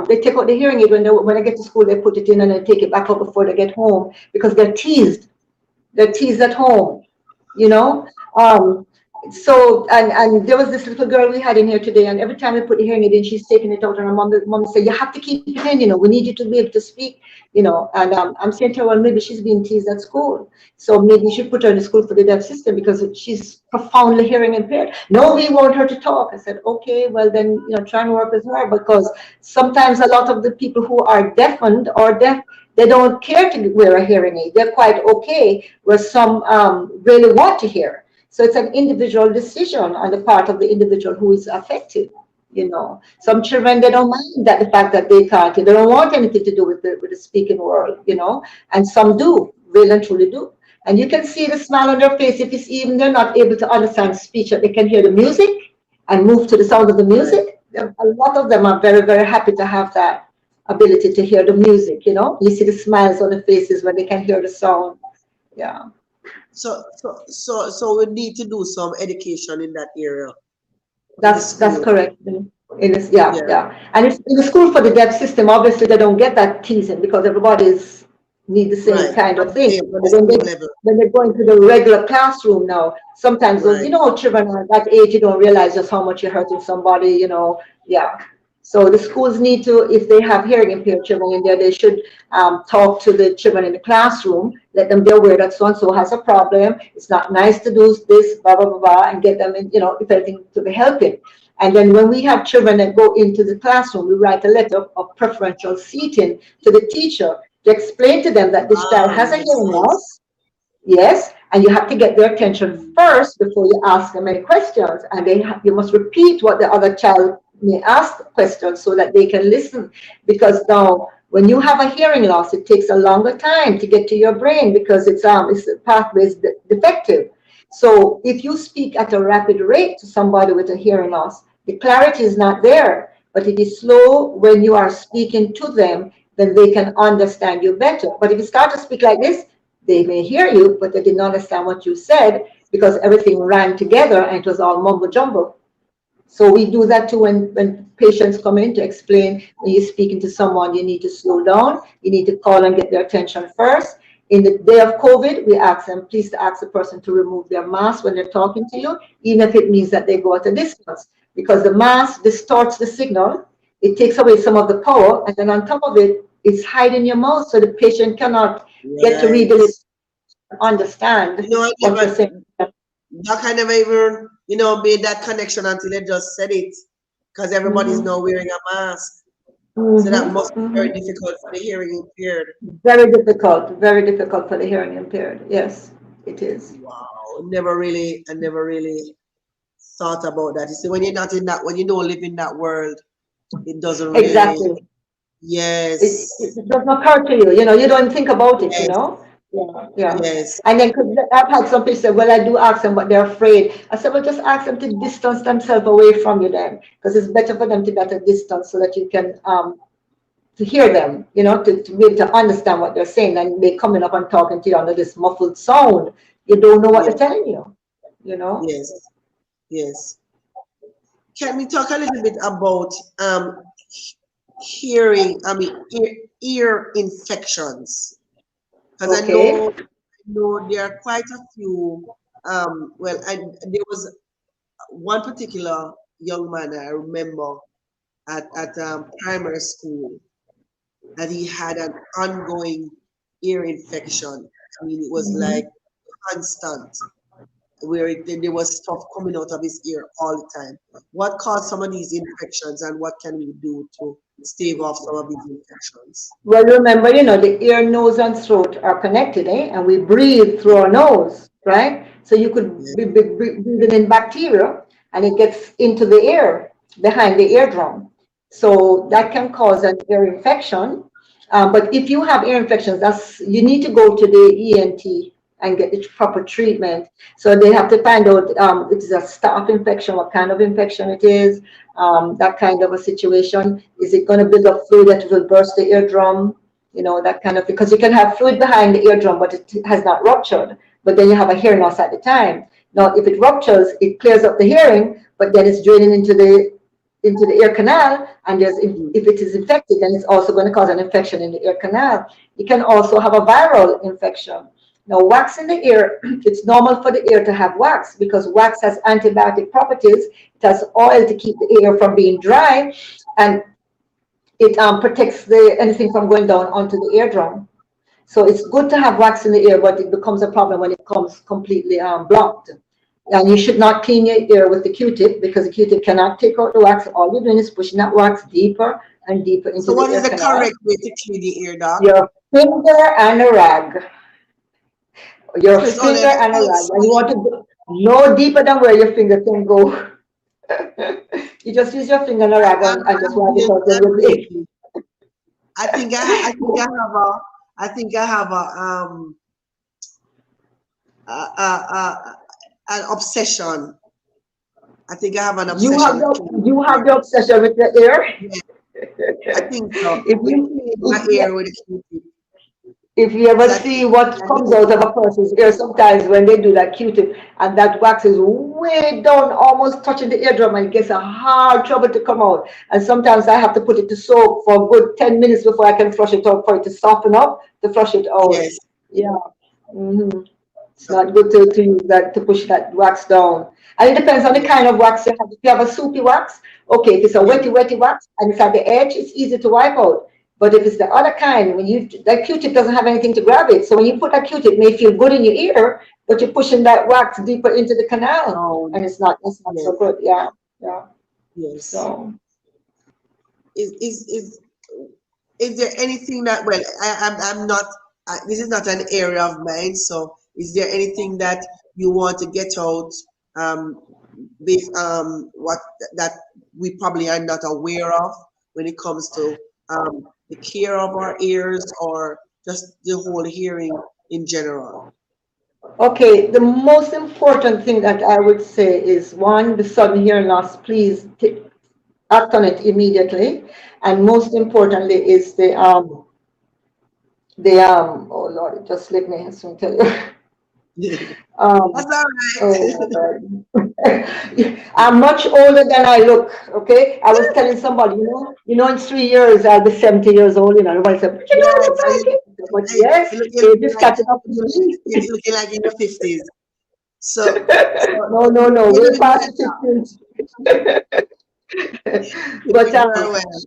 they take out the hearing aid when they get to school, they put it in and they take it back out before they get home because they're teased. They're teased at home, you know. So and there was this little girl we had in here today, and every time we put the hearing aid in, she's taking it out, and her mom said, "You have to keep it in, we need you to be able to speak, And I'm saying to her, well, maybe she's being teased at school, so maybe you should put her in the school for the deaf system because she's profoundly hearing impaired. No, we want her to talk. I said, okay, well then, try and work with her, because sometimes a lot of the people who are deafened or deaf, they don't care to wear a hearing aid. They're quite okay, where some really want to hear. So it's an individual decision on the part of the individual who is affected. Some children, they don't mind that the fact that they can't, they don't want anything to do with the speaking world, and some do, really and truly do. And you can see the smile on their face if it's even they're not able to understand speech, that they can hear the music and move to the sound of the Right. music. A lot of them are very, very happy to have that ability to hear the music, You see the smiles on the faces when they can hear the sound. Yeah. So we need to do some education in that area in the That's school. correct. In this, yeah, Yeah, yeah. And it's in the school for the deaf system, obviously they don't get that teasing because everybody's need the same right. kind On of the thing. same, on the But when same level. they go into the regular classroom now, sometimes those, Right. children are at that age, you don't realize just how much you're hurting somebody, yeah. So the schools need to, if they have hearing impaired children in there, they should talk to the children in the classroom, let them be aware that so-and-so has a problem. It's not nice to do this, blah, blah, blah, blah, and get them in, if anything, to be helping. And then when we have children that go into the classroom, we write a letter of preferential seating to the teacher to explain to them that this child has a hearing loss. Yes, and you have to get their attention first before you ask them any questions. And you must repeat what the other child may ask questions so that they can listen. Because now, when you have a hearing loss, it takes a longer time to get to your brain because the pathway is defective. So if you speak at a rapid rate to somebody with a hearing loss, the clarity is not there. But it is slow when you are speaking to them, then they can understand you better. But if you start to speak like this, they may hear you, but they didn't understand what you said because everything ran together and it was all mumbo jumbo. So we do that too when patients come in to explain when you're speaking to someone, you need to slow down, you need to call and get their attention first. In the day of COVID, we ask them, please to ask the person to remove their mask when they're talking to you, even if it means that they go at a distance, because the mask distorts the signal, it takes away some of the power, and then on top of it, it's hiding your mouth so the patient cannot get to read the lips, understand what you're saying. That kind of even, made that connection until they just said it, because everybody's now wearing a mask. So that must be very difficult for the hearing impaired. Very difficult for the hearing impaired. Yes, it is. Wow, I never really thought about that. You see, when you're not in that, when you don't live in that world, it doesn't really. Exactly. Yes. It does not occur to you. You don't think about it. Yes. Yeah. Yes. And then I've had some people say, well, I do ask them, but they're afraid. I said, well, just ask them to distance themselves away from you then, because it's better for them to be at a distance so that you can to hear them, to be able to understand what they're saying, and they coming up and talking to you under this muffled sound. You don't know what they're telling you, Yes. Yes. Can we talk a little bit about hearing, ear infections? Because I know there are quite a few. There was one particular young man I remember at primary school that he had an ongoing ear infection. I mean, it was like constant, where there was stuff coming out of his ear all the time. What caused some of these infections, and what can we do to stave off some of these infections? Well, remember, the ear, nose, and throat are connected, and we breathe through our nose, right? So you could be breathing in bacteria, and it gets into the ear, behind the eardrum. So that can cause an ear infection. But if you have ear infections, you need to go to the ENT and get the proper treatment. So they have to find out if it's a staph infection, what kind of infection it is, that kind of a situation. Is it going to build up fluid that will burst the eardrum? That kind of, because you can have fluid behind the eardrum, but it has not ruptured. But then you have a hearing loss at the time. Now, if it ruptures, it clears up the hearing, but then it's draining into the ear canal, and if it is infected, then it's also going to cause an infection in the ear canal. You can also have a viral infection. Now, wax in the ear, it's normal for the ear to have wax because wax has antibiotic properties. It has oil to keep the ear from being dry, and it protects anything from going down onto the eardrum. So it's good to have wax in the ear, but it becomes a problem when it comes completely blocked. And you should not clean your ear with the Q-tip because the Q-tip cannot take out the wax. All you're doing is pushing that wax deeper and deeper into the ear. So what is the correct way to clean the ear, Doc? Your finger and a rag. Your finger and a rag. And you want to go no deeper than where your finger can go. You just use your finger and a rag and just wipe it out with it. I think I have an obsession. I think I have an obsession. You have the obsession with your ear? Yeah. I think so. If you clean my ear with a Q-tip. If you ever see what comes out of a person's ear, sometimes when they do that Q-tip and that wax is way down, almost touching the eardrum, and it gets a hard trouble to come out. And sometimes I have to put it to soak for a good 10 minutes before I can flush it out, for it to soften up, to flush it out. Yes. Yeah. It's not good to use that, to push that wax down. And it depends on the kind of wax you have. If you have a soupy wax, okay, if it's a wetty wax and it's at the edge, it's easy to wipe out. But if it's the other kind, that Q-tip doesn't have anything to grab it. So when you put that Q-tip, it may feel good in your ear, but you're pushing that wax deeper into the canal, and it's not so good. Yeah. Yes. So. Is is is is there anything that, well, I'm not, this is not an area of mine, so is there anything that you want to get out, um with what that we probably are not aware of when it comes to the care of our ears, or just the whole hearing in general? Okay, the most important thing that I would say is one, the sudden hearing loss, please act on it immediately. And most importantly is oh Lord, it just slipped me, I soon tell you. That's Um, all oh right. my God. I'm much older than I look, okay? I was telling somebody, in 3 years I'll be 70 years old, everybody said, but you don't Yes, look like it. But I, yes, you're age looking is like catching up with me. you're looking like in your 50s. So, No, so no, no, you're we're doing past well the now. 50s. You're But doing very well.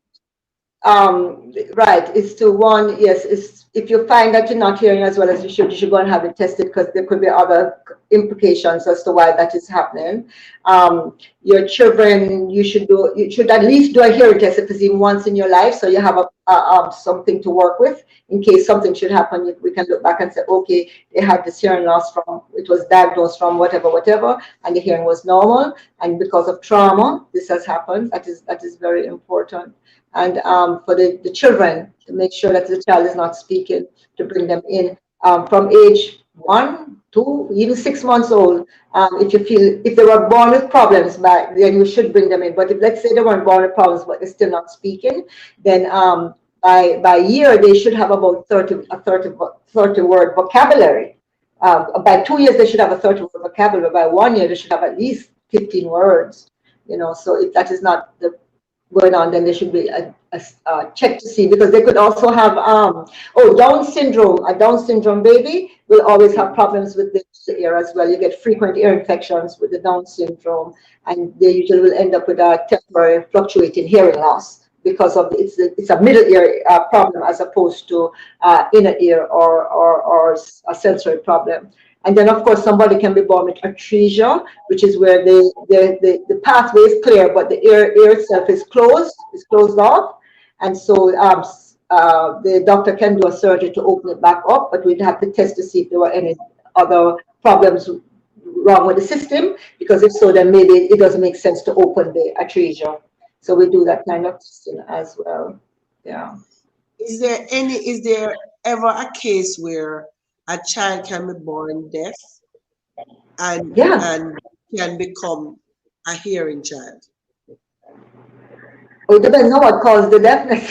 right, it's to one, yes, it's if you find that you're not hearing as well as you should go and have it tested because there could be other implications as to why that is happening. Your children, you should at least do a hearing test if it's even once in your life, so you have something to work with in case something should happen. We can look back and say, okay, they had this hearing loss from, it was diagnosed from whatever, and the hearing was normal, and because of trauma, this has happened. That is very important. And for the children, to make sure that the child is not speaking, to bring them in from age 1, 2, even 6 months old. If they were born with problems, then you should bring them in. But if, let's say, they weren't born with problems but they're still not speaking, then by year they should have about 30 word vocabulary. By 2 years they should have a 30 word vocabulary. By 1 year they should have at least 15 words. So if that is not the going on, then there should be a check to see, because they could also have Down syndrome. A Down syndrome baby will always have problems with the ear as well. You get frequent ear infections with the Down syndrome, and they usually will end up with a temporary fluctuating hearing loss because of it's a middle ear problem as opposed to inner ear or a sensory problem. And then, of course, somebody can be born with atresia, which is where the pathway is clear, but the ear itself is closed off. And so the doctor can do a surgery to open it back up, but we'd have to test to see if there were any other problems wrong with the system, because if so, then maybe it doesn't make sense to open the atresia. So we do that kind of testing as well. Yeah. Is there ever a case where a child can be born deaf and Yeah. and can become a hearing child? Well, it depends on what caused the deafness.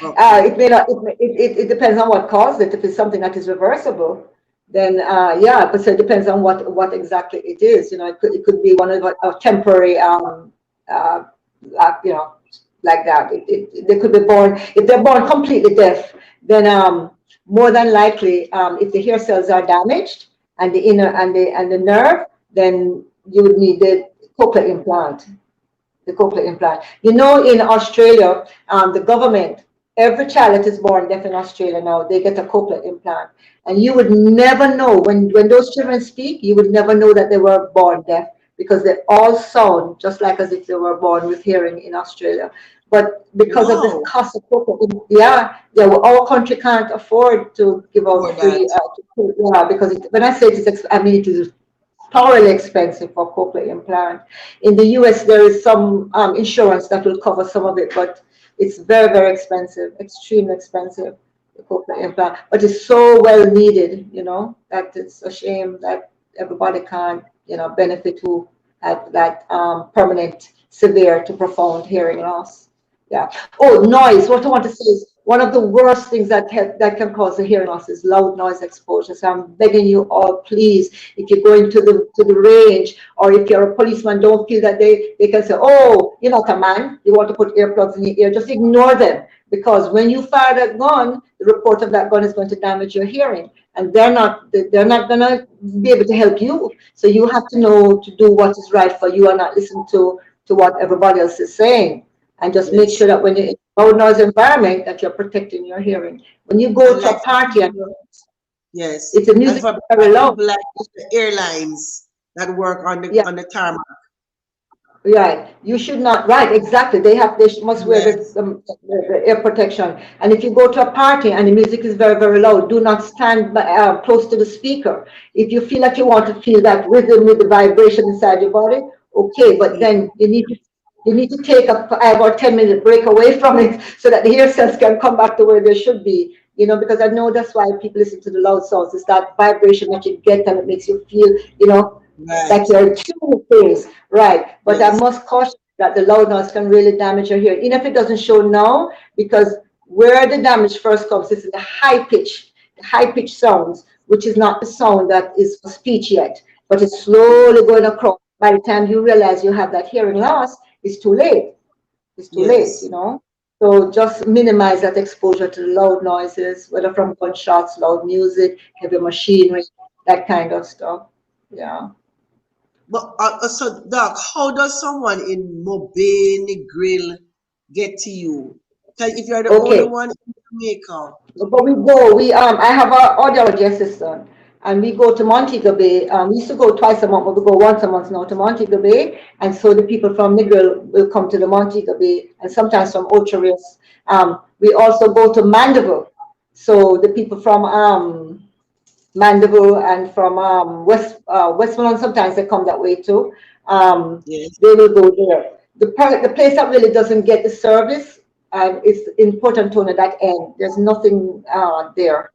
Okay. It may not. It depends on what caused it. If it's something that is reversible, then yeah. But so it depends on what exactly it is. It could be one of a temporary uh, you know like that. They could be born, if they're born completely deaf, then more than likely, if the hair cells are damaged and the inner and the nerve, then you would need the cochlear implant. The cochlear implant. In Australia, the government, every child that is born deaf in Australia now, they get a cochlear implant. And you would never know, when those children speak, you would never know that they were born deaf, because they all sound just like as if they were born with hearing in Australia. But because of this Wow. cost of cochlear, yeah, well, our country can't afford to give out For that. free, yeah, because when I say it is, I mean it is thoroughly expensive for cochlear implant. In the US, there is some insurance that will cover some of it, but it's very, very expensive, extremely expensive, the cochlear implant. But it's so well needed, that it's a shame that everybody can't, benefit who have that permanent, severe to profound hearing loss. Yeah. Oh, noise. What I want to say is one of the worst things that can cause a hearing loss is loud noise exposure. So I'm begging you all, please, if you're going to the range, or if you're a policeman, don't feel that they can say, oh, you're not a man, you want to put earplugs in your ear. Just ignore them, because when you fire that gun, the report of that gun is going to damage your hearing, and they're not going to be able to help you. So you have to know to do what is right for you and not listen to what everybody else is saying. And just make Yes. sure that when you're in a loud noise environment, that you're protecting your hearing. When you go And to like a for party and people, yes. it's a And music for very loud, people like the airlines that work on yeah, the tarmac. Right. You should not, right, exactly. Must wear Yes. the ear protection. And if you go to a party and the music is very, very loud, do not stand close to the speaker. If you feel like you want to feel that rhythm with the vibration inside your body, okay, but then you need to take a 5 or 10 minute break away from it so that the ear cells can come back to where they should be. Because I know that's why people listen to the loud sounds. It's that vibration that you get and it makes you feel, Right. like you're tuning things, right? But I Yes. must caution that the loud noise can really damage your hearing, even if it doesn't show now, because where the damage first comes is in the high pitch sounds, which is not the sound that is for speech yet, but it's slowly going across. By the time you realize you have that hearing loss, it's too late. It's too late, Yes. So just minimize that exposure to the loud noises, whether from gunshots, loud music, heavy machinery, that kind of stuff. Yeah. But so, Doc, how does someone in Mobile Grill get to you? 'Cause if you're the only Okay. one in Jamaica, But I have an audiology assistant, and we go to Montego Bay. We used to go twice a month, but we go once a month now to Montego Bay. And so the people from Negril will come to the Montego Bay, and sometimes from Ochoris. We also go to Mandeville. So the people from Mandeville and from Westmoreland, sometimes they come that way too. yes, They will go there. The place that really doesn't get the service is in Port Antonio, that end. There's nothing there.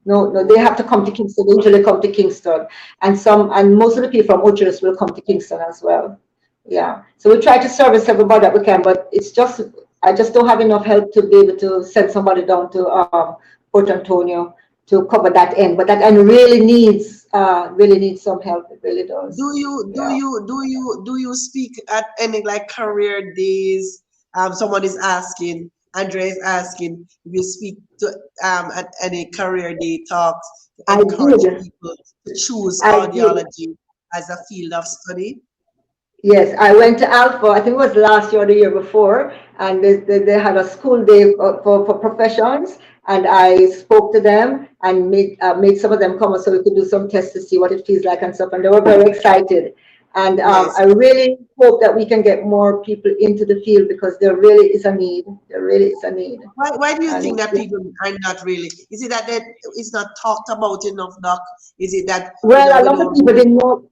No, no, they have to come to Kingston. They usually come to Kingston, and most of the people from Orchards will come to Kingston as well. Yeah. So we try to service everybody that we can, but I just don't have enough help to be able to send somebody down to Port Antonio to cover that end. But that end really needs some help. It really do does. you do Yeah. you do you speak at any like career days? Someone is asking. Andrea is asking if you speak to at any career day talks to I encourage did. people to choose I did. audiology as a field of study. Yes, I went to Alpha, I think it was last year or the year before, and they had a school day for professions, and I spoke to them and made some of them come so we could do some tests to see what it feels like and stuff, and they were very excited. And Yes. I really hope that we can get more people into the field because there really is a need. There really is a need. Why do you And think that people are not really? Is it that it's not talked about enough, Doc? Is it that well, a we lot of don't people really didn't know.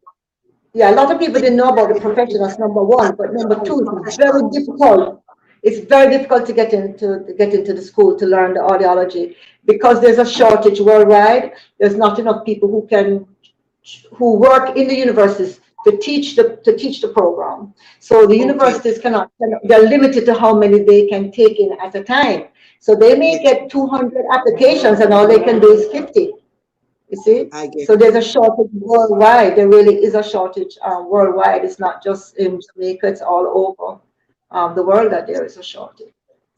Yeah, a lot of people think didn't know about the it's profession. That's number one. But number about two, it's very professionals? difficult. It's very difficult to get into the school to learn the audiology because there's a shortage worldwide. There's not enough people who work in the universities to teach the program. So the Okay. universities they're limited to how many they can take in at a time. So they may Yes, get 200 applications and all they can do is 50. You see? I get So there's you. a shortage worldwide. There really is a shortage worldwide. It's not just in Jamaica, it's all over the world that there is a shortage.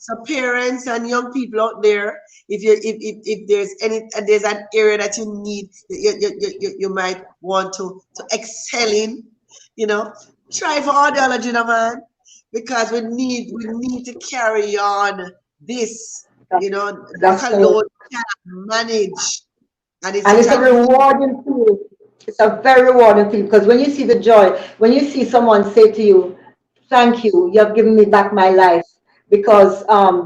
So parents and young people out there, if there's there's an area that you need you might want to excel in, you know, try for audiology, now, man, because we need to carry on this. That- You know, Doc That's correct. alone can't manage, and it's And such it's a a big rewarding feeling. It's a very rewarding feeling because when you see the joy, when you see someone say to you, "Thank you, you have given me back my life," because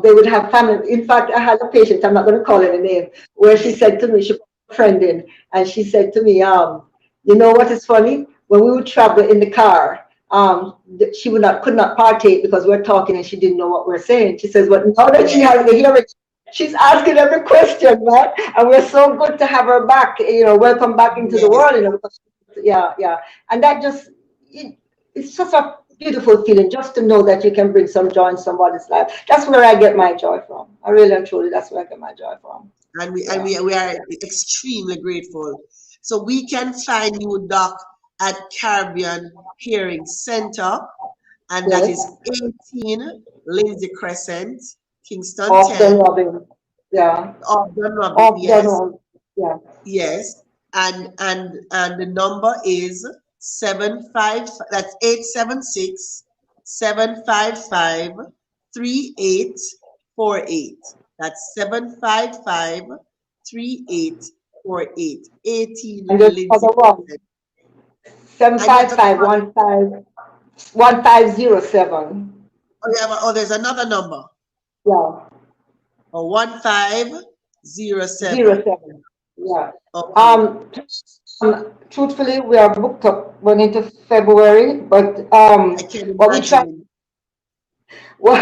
they would have family. In fact, I had a patient, I'm not going to call her a name, where she said to me, she put a friend in, and she said to me, you know what is funny? When we would travel in the car, she could not partake because we're talking and she didn't know what we're saying. She says, but now that she yes, has the hearing, she's asking every question, right? And we're so good to have her back, welcome back into the yes. world, because, yeah, yeah. And that it's such a beautiful feeling just to know that you can bring some joy in somebody's life. That's where I get my joy from. I really and truly, that's where I get my joy from. And we and Yeah. we, we are extremely grateful. So we can find you, Doc, at Caribbean Hearing Center, and that Yes. is 18 Lindsay Crescent, Kingston Off the 10, Robin. Yeah. of Dunrobin. Off the Yes, Robin. Yeah. yes, and the number is 75. That's 876-755-3848. That's 755-3848. 18 And there's Lindsay another one. Crescent. Seven And you have five to five call. one five 1507. Oh, yeah, oh, there's another number. Yeah. Oh, 1507. 07. Yeah. Okay. Truthfully, we are booked up going into February, but I can what we try imagine. what,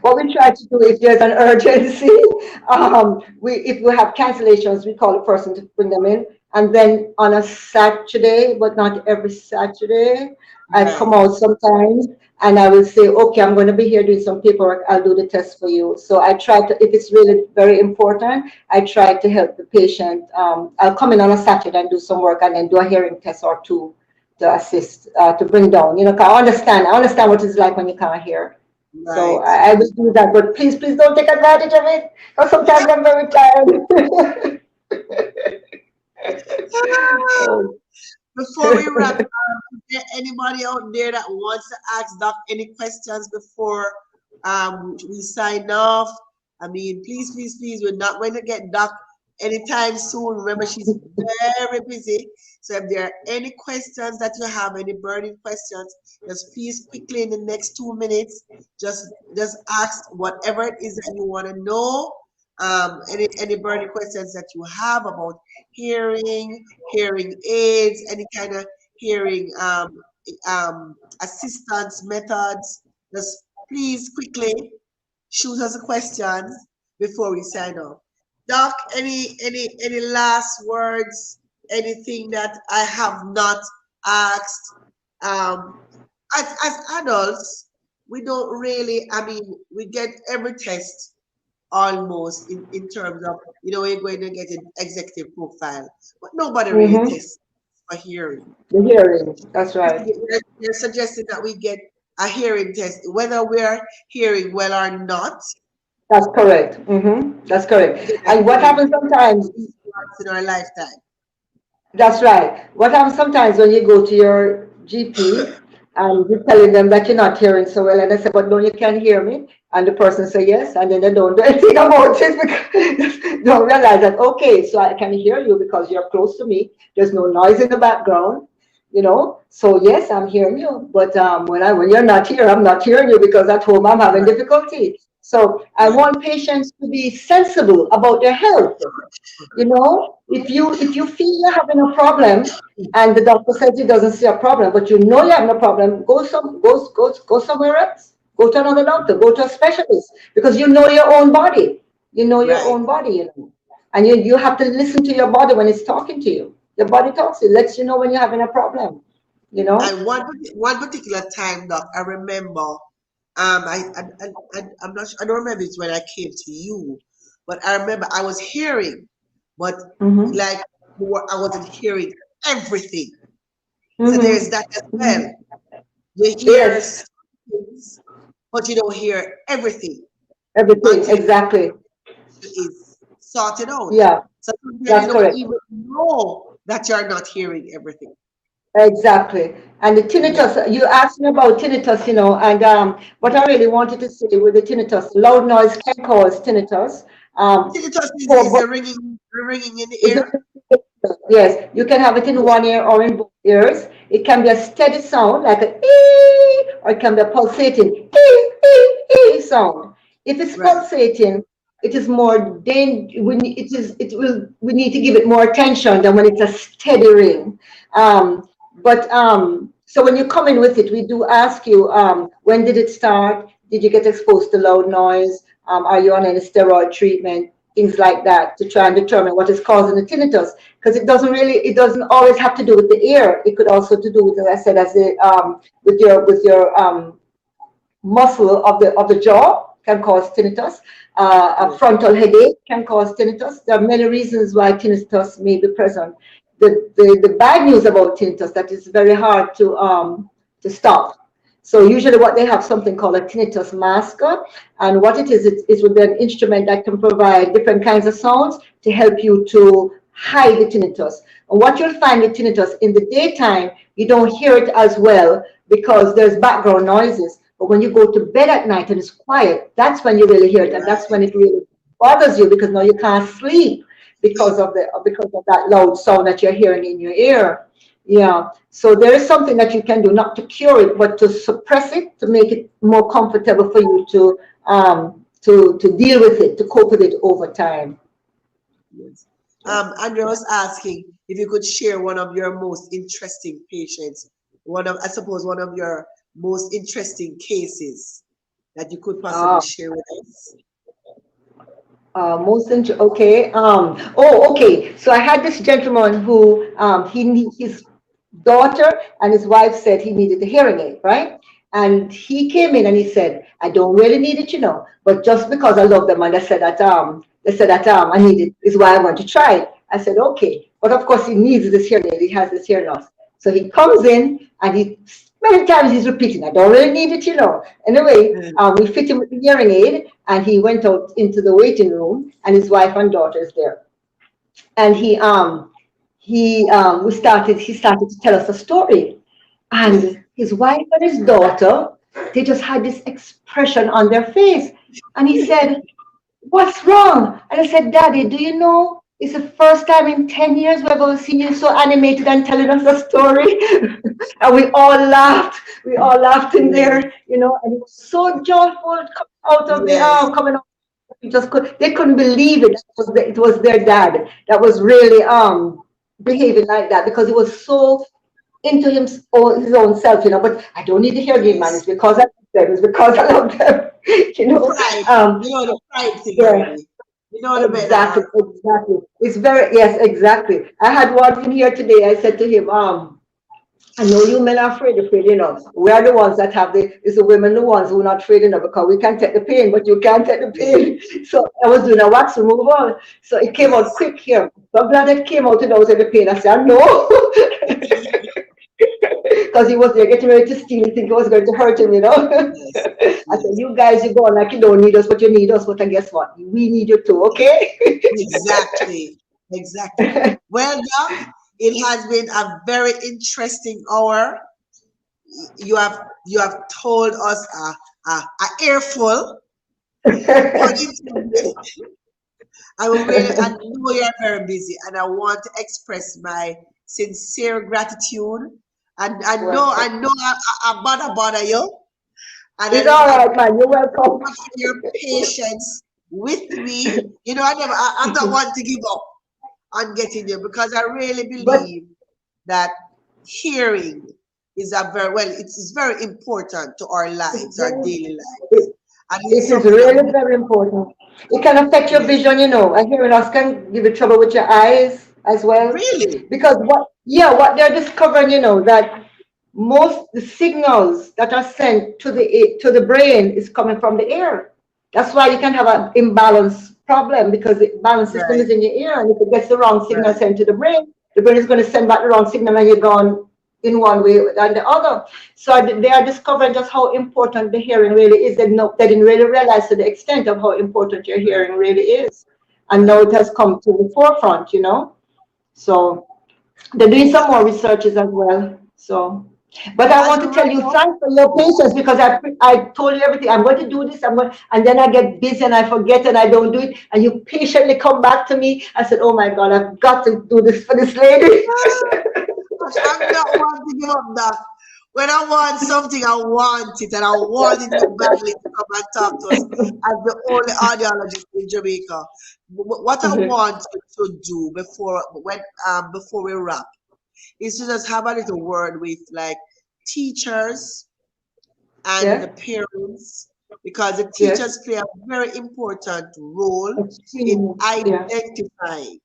what we try to do if there's an urgency, if we have cancellations, we call the person to bring them in. And then on a Saturday, but not every Saturday, I come Right. out sometimes and I will say, okay, I'm going to be here doing some paperwork. I'll do the test for you. So I try to, if it's really very important, I try to help the patient. I'll come in on a Saturday and do some work and then do a hearing test or two to assist, to bring down. 'Cause I understand what it's like when you can't hear. So Right. I will do that, but please, please don't take advantage of it, because sometimes I'm very tired. Oh. Before we wrap up, is there anybody out there that wants to ask Doc any questions before we sign off? I mean, please, please, please, we're not going to get Doc anytime soon. Remember, she's very busy. So if there are any questions that you have, any burning questions, just please quickly in the next 2 minutes, just ask whatever it is that you want to know. Any burning questions that you have about hearing, hearing aids, any kind of hearing assistance methods, just please quickly shoot us a question before we sign off. Doc, any last words? Anything that I have not asked? Um, as adults, we don't really. I mean, we get every test almost in terms of, we're going to get an executive profile, but nobody really Mm-hmm. tests for hearing. The hearing, that's right. They're suggesting that we get a hearing test, whether we're hearing well or not. That's correct. Mm-hmm. That's We correct. get a And what hearing happens test sometimes, at least once in our lifetime. that's right. What happens sometimes when you go to your GP and you're telling them that you're not hearing so well, and they say, but no, you can hear me. And the person say yes, and then they don't do anything about it because don't realize that, okay, so I can hear you because you're close to me. There's no noise in the background, So yes, I'm hearing you. But when you're not here, I'm not hearing you because at home I'm having Right, difficulty. So I right, want patients to be sensible about their health. If you feel you're having a problem and the doctor says he doesn't see a problem, but you're having a problem, go somewhere else. Go to another doctor, go to a specialist, because you know your own body. You know your right. own body. And you have to listen to your body when it's talking to you. Your body talks to you, lets you know when you're having a problem, you know? And one particular time, Doc, I remember, I'm not sure, I don't remember it's when I came to you, but I remember I was hearing, but Mm-hmm. like I wasn't hearing everything. So there's Mm-hmm. that as well. You hear Yes, some things, but you don't hear everything everything, until exactly. it is sorted out. Yeah, So sometimes you that's don't correct. even know that you're not hearing everything. Exactly. And the Yeah. tinnitus, you asked me about tinnitus, and what I really wanted to say with the tinnitus, loud noise can cause tinnitus. Tinnitus For is both, the ringing in the it ear. yes, you can have it in Yeah. one ear or in both ears. It can be a steady sound, like a ee, or it can be a pulsating sound. If it's Right. pulsating, it is more we need to give it more attention than when it's a steady ring. So when you come in with it, we do ask you, when did it start? Did you get exposed to loud noise? Are you on any steroid treatment? Things like that, to try and determine what is causing the tinnitus, because it doesn't always have to do with the ear. It could also to do with, as I said, with your muscle of the jaw can cause tinnitus. A Yeah. frontal headache can cause tinnitus. There are many reasons why tinnitus may be present. The bad news about tinnitus, that is very hard to stop. So usually what they have something called a tinnitus mask, and what it is, it would be an instrument that can provide different kinds of sounds to help you to hide the tinnitus. And what you'll find with tinnitus, in the daytime, you don't hear it as well because there's background noises. But when you go to bed at night and it's quiet, that's when you really hear it, and that's when Right. it really bothers you, because now you can't sleep because of that loud sound that you're hearing in your ear. Yeah. So there is something that you can do, not to cure it, but to suppress it, to make it more comfortable for you to deal with it, to cope with it over time. Yes. Andrea was asking if you could share one of your most interesting patients, I suppose one of your most interesting cases that you could possibly Uh, share with us. Okay. Okay. So I had this gentleman who his daughter and his wife said he needed a hearing aid, right? And he came in and he said, I don't really need it, but just because I love them and they said that I need it is why I want to try it. I said, okay. But of course he needs this hearing aid. He has this hearing loss. So he comes in and many times he's repeating, I don't really need it. Anyway, we fit him with the hearing aid and he went out into the waiting room and his wife and daughter is there. And he started to tell us a story. And his wife and his daughter, they just had this expression on their face. And he said, what's wrong? And I said, Daddy, do you know it's the first time in 10 years we've ever seen you so animated and telling us a story? And we all laughed. We all laughed in there, and it was so joyful Yes. coming out. They couldn't believe it. It was their dad that was really behaving like that because he was so into his own self, but I don't need to hear the man. Yes. It's because I love them. It's because I love them, Pride. The pride thing yeah. already. The Exactly, better. exactly. Yes, exactly. I had one in here today. I said to him, I know you men are afraid, We are the ones that it's the women the ones who are not afraid, because we can take the pain, but you can't take the pain. So I was doing a wax removal. So it came out Yes. quick here. So I'm glad it came out without any pain. I said, no. Because he was there getting ready to steal. He think it was going to hurt him. Yes. I said, Yes. you guys, you go on like you don't need us, but you need us. But guess what? We need you too, okay? Exactly. Exactly. Well, Doc, it has been a very interesting hour. You have told us a earful. Pun intended. I know you're very busy, and I want to express my sincere gratitude. And I bother you, and It's all I right, man. You're welcome. much for your patience with me. I'm not one to give up on getting you because I really But believe that hearing is it's very important to our it's lives, our very, daily lives. it, And it's it is something that really very important. It can affect your yes, vision. A hearing loss can give you trouble with your eyes as well. really, Because what they're discovering, that most the signals that are sent to the brain is coming from the ear. That's why you can have an imbalance problem because the balance system right, is in your ear, and if it gets the wrong signal right, sent to the brain is going to send back the wrong signal, and you're gone in one way and the other. So they are discovering just how important the hearing really is. They didn't really realize to the extent of how important your right, hearing really is, and now right. it has come to the forefront. So they're doing some more researches as well. So, but I As want we to tell wrap you up, thanks for your patience because I told you everything. I'm going to do this. And then I get busy and I forget and I don't do it. And you patiently come back to me. I said, oh my God, I've got to do this for this lady. gosh, I'm not one to give up that. When I want something, I want it, and I want it so badly to come and talk to us as the only audiologist in Jamaica. What I want you to do before we wrap is to just have a little word with like teachers and the Yeah, parents because the yes, teachers play a very important role in extremely. Yeah, identifying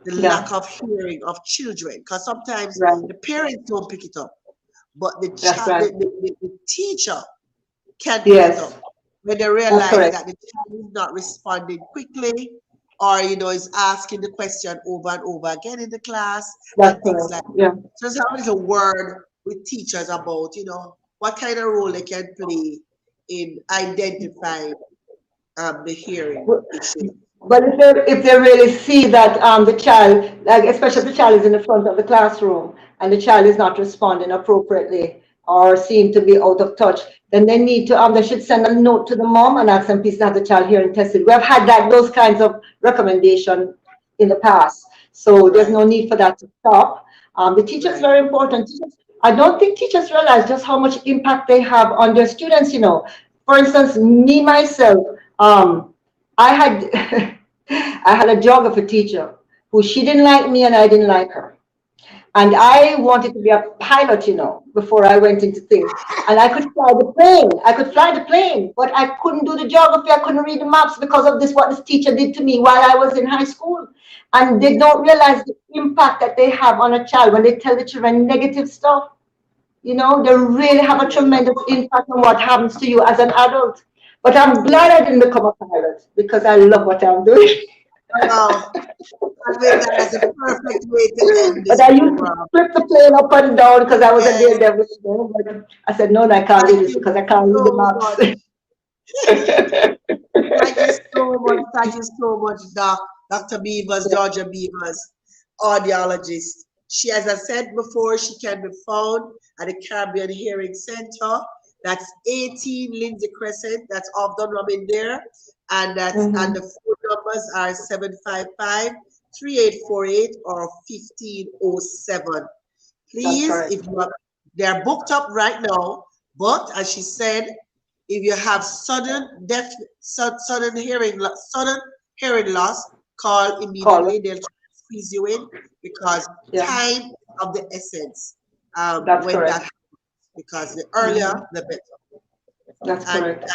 the yeah, lack of hearing of children because sometimes right. the parents don't pick it up, but the That's child, right. the teacher can pick it Yes, up when they that's realize correct. that the child is not responding quickly or is asking the question over and over again in the class That's and things correct. like that. Yeah. So just have a little word with teachers about what kind of role they can play in identifying the hearing issue. But if they really see that the child, like especially if the child is in the front of the classroom and the child is not responding appropriately or seem to be out of touch, then they should send a note to the mom and ask them please to have the child hearing tested. We have had those kinds of recommendation in the past, so there's Right. no need for that to stop. The teachers Right. very important. I don't think teachers realize just how much impact they have on their students. For instance, me myself, I had I had a geography teacher who she didn't like me and I didn't like her. And I wanted to be a pilot, before I went into things. And I could fly the plane. I could fly the plane, but I couldn't do the geography. I couldn't read the maps because of this, what this teacher did to me while I was in high school. And they don't realize the impact that they have on a child when they tell the children negative stuff. They really have a tremendous impact on what happens to you as an adult. But I'm glad I didn't become a pilot because I love what I'm doing. Wow. I think that is a perfect way to end But this I used to program. flip the plane up and down because I was a Yes. daredevil. But I said, no, I can't do Thank this you because I can't read the so maps. much. Thank you so much. Thank you so much, Dr. Beavers, Georgia Beavers, audiologist. She, as I said before, she can be found at the Caribbean Hearing Center. That's 18 Lindsay Crescent. That's off Dunrum there. And and the phone numbers are 755-3848 or 1507. That's Please, correct. if you are, they're booked up right now, but as she said, if you have sudden hearing loss, call Call. immediately. They'll try to squeeze you in because Yeah, time is of the essence that's when that correct. happens, because the earlier the better. That's and correct.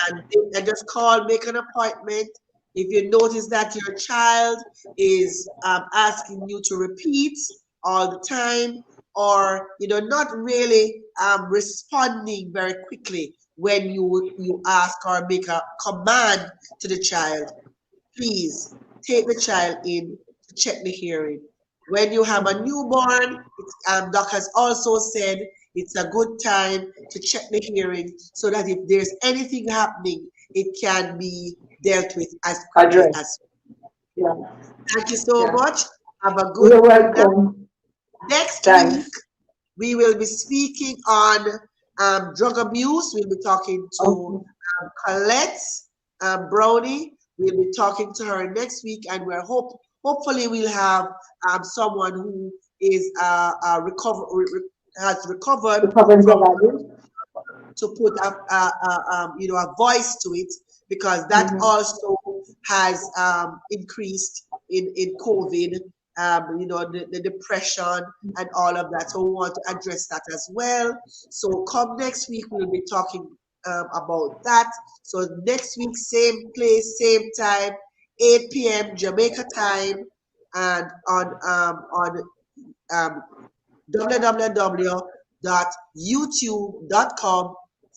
and just call, make an appointment. If you notice that your child is asking you to repeat all the time, or not really responding very quickly when you ask or make a command to the child, please take the child in to check the hearing. When you have a newborn, Doc has also said it's a good time to check the hearing so that if there's anything happening, it can be dealt with as quickly Address. as. Yeah, Thank you so yeah. much. Have a You're good night. welcome. Next week, Thanks. we will be speaking on drug abuse. We'll be talking to Okay. Colette Brownie. We'll be talking to her next week, and hopefully we'll have someone who is has recovered The covering from drug abuse. to put a voice to it, because that also has increased in COVID, the depression and all of that. So we want to address that as well. So come next week, we'll be talking about that. So next week, same place, same time, 8 p.m. Jamaica time, and on um,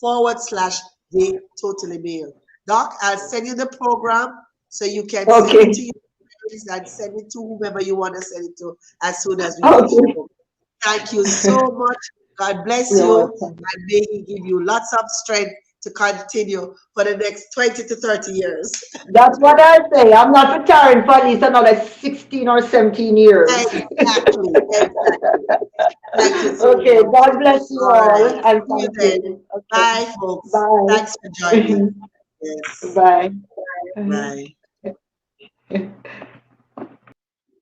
www.youtube.com/the totally male. Doc, I'll send you the program so you can send it to Okay. your friends and send it to whomever you want to send it to as soon as we finish the Okay. program. Thank you so much. God bless You're you, welcome. and may He give you lots of strength to continue for the next 20 to 30 years. That's what I say. I'm not retiring for at least another 16 or 17 years. Exactly, exactly. Thank you so Okay. much. God bless you All all right. and See you thank then. you. Okay. Bye, folks. Thanks for Bye. joining. Yes. Bye. Bye.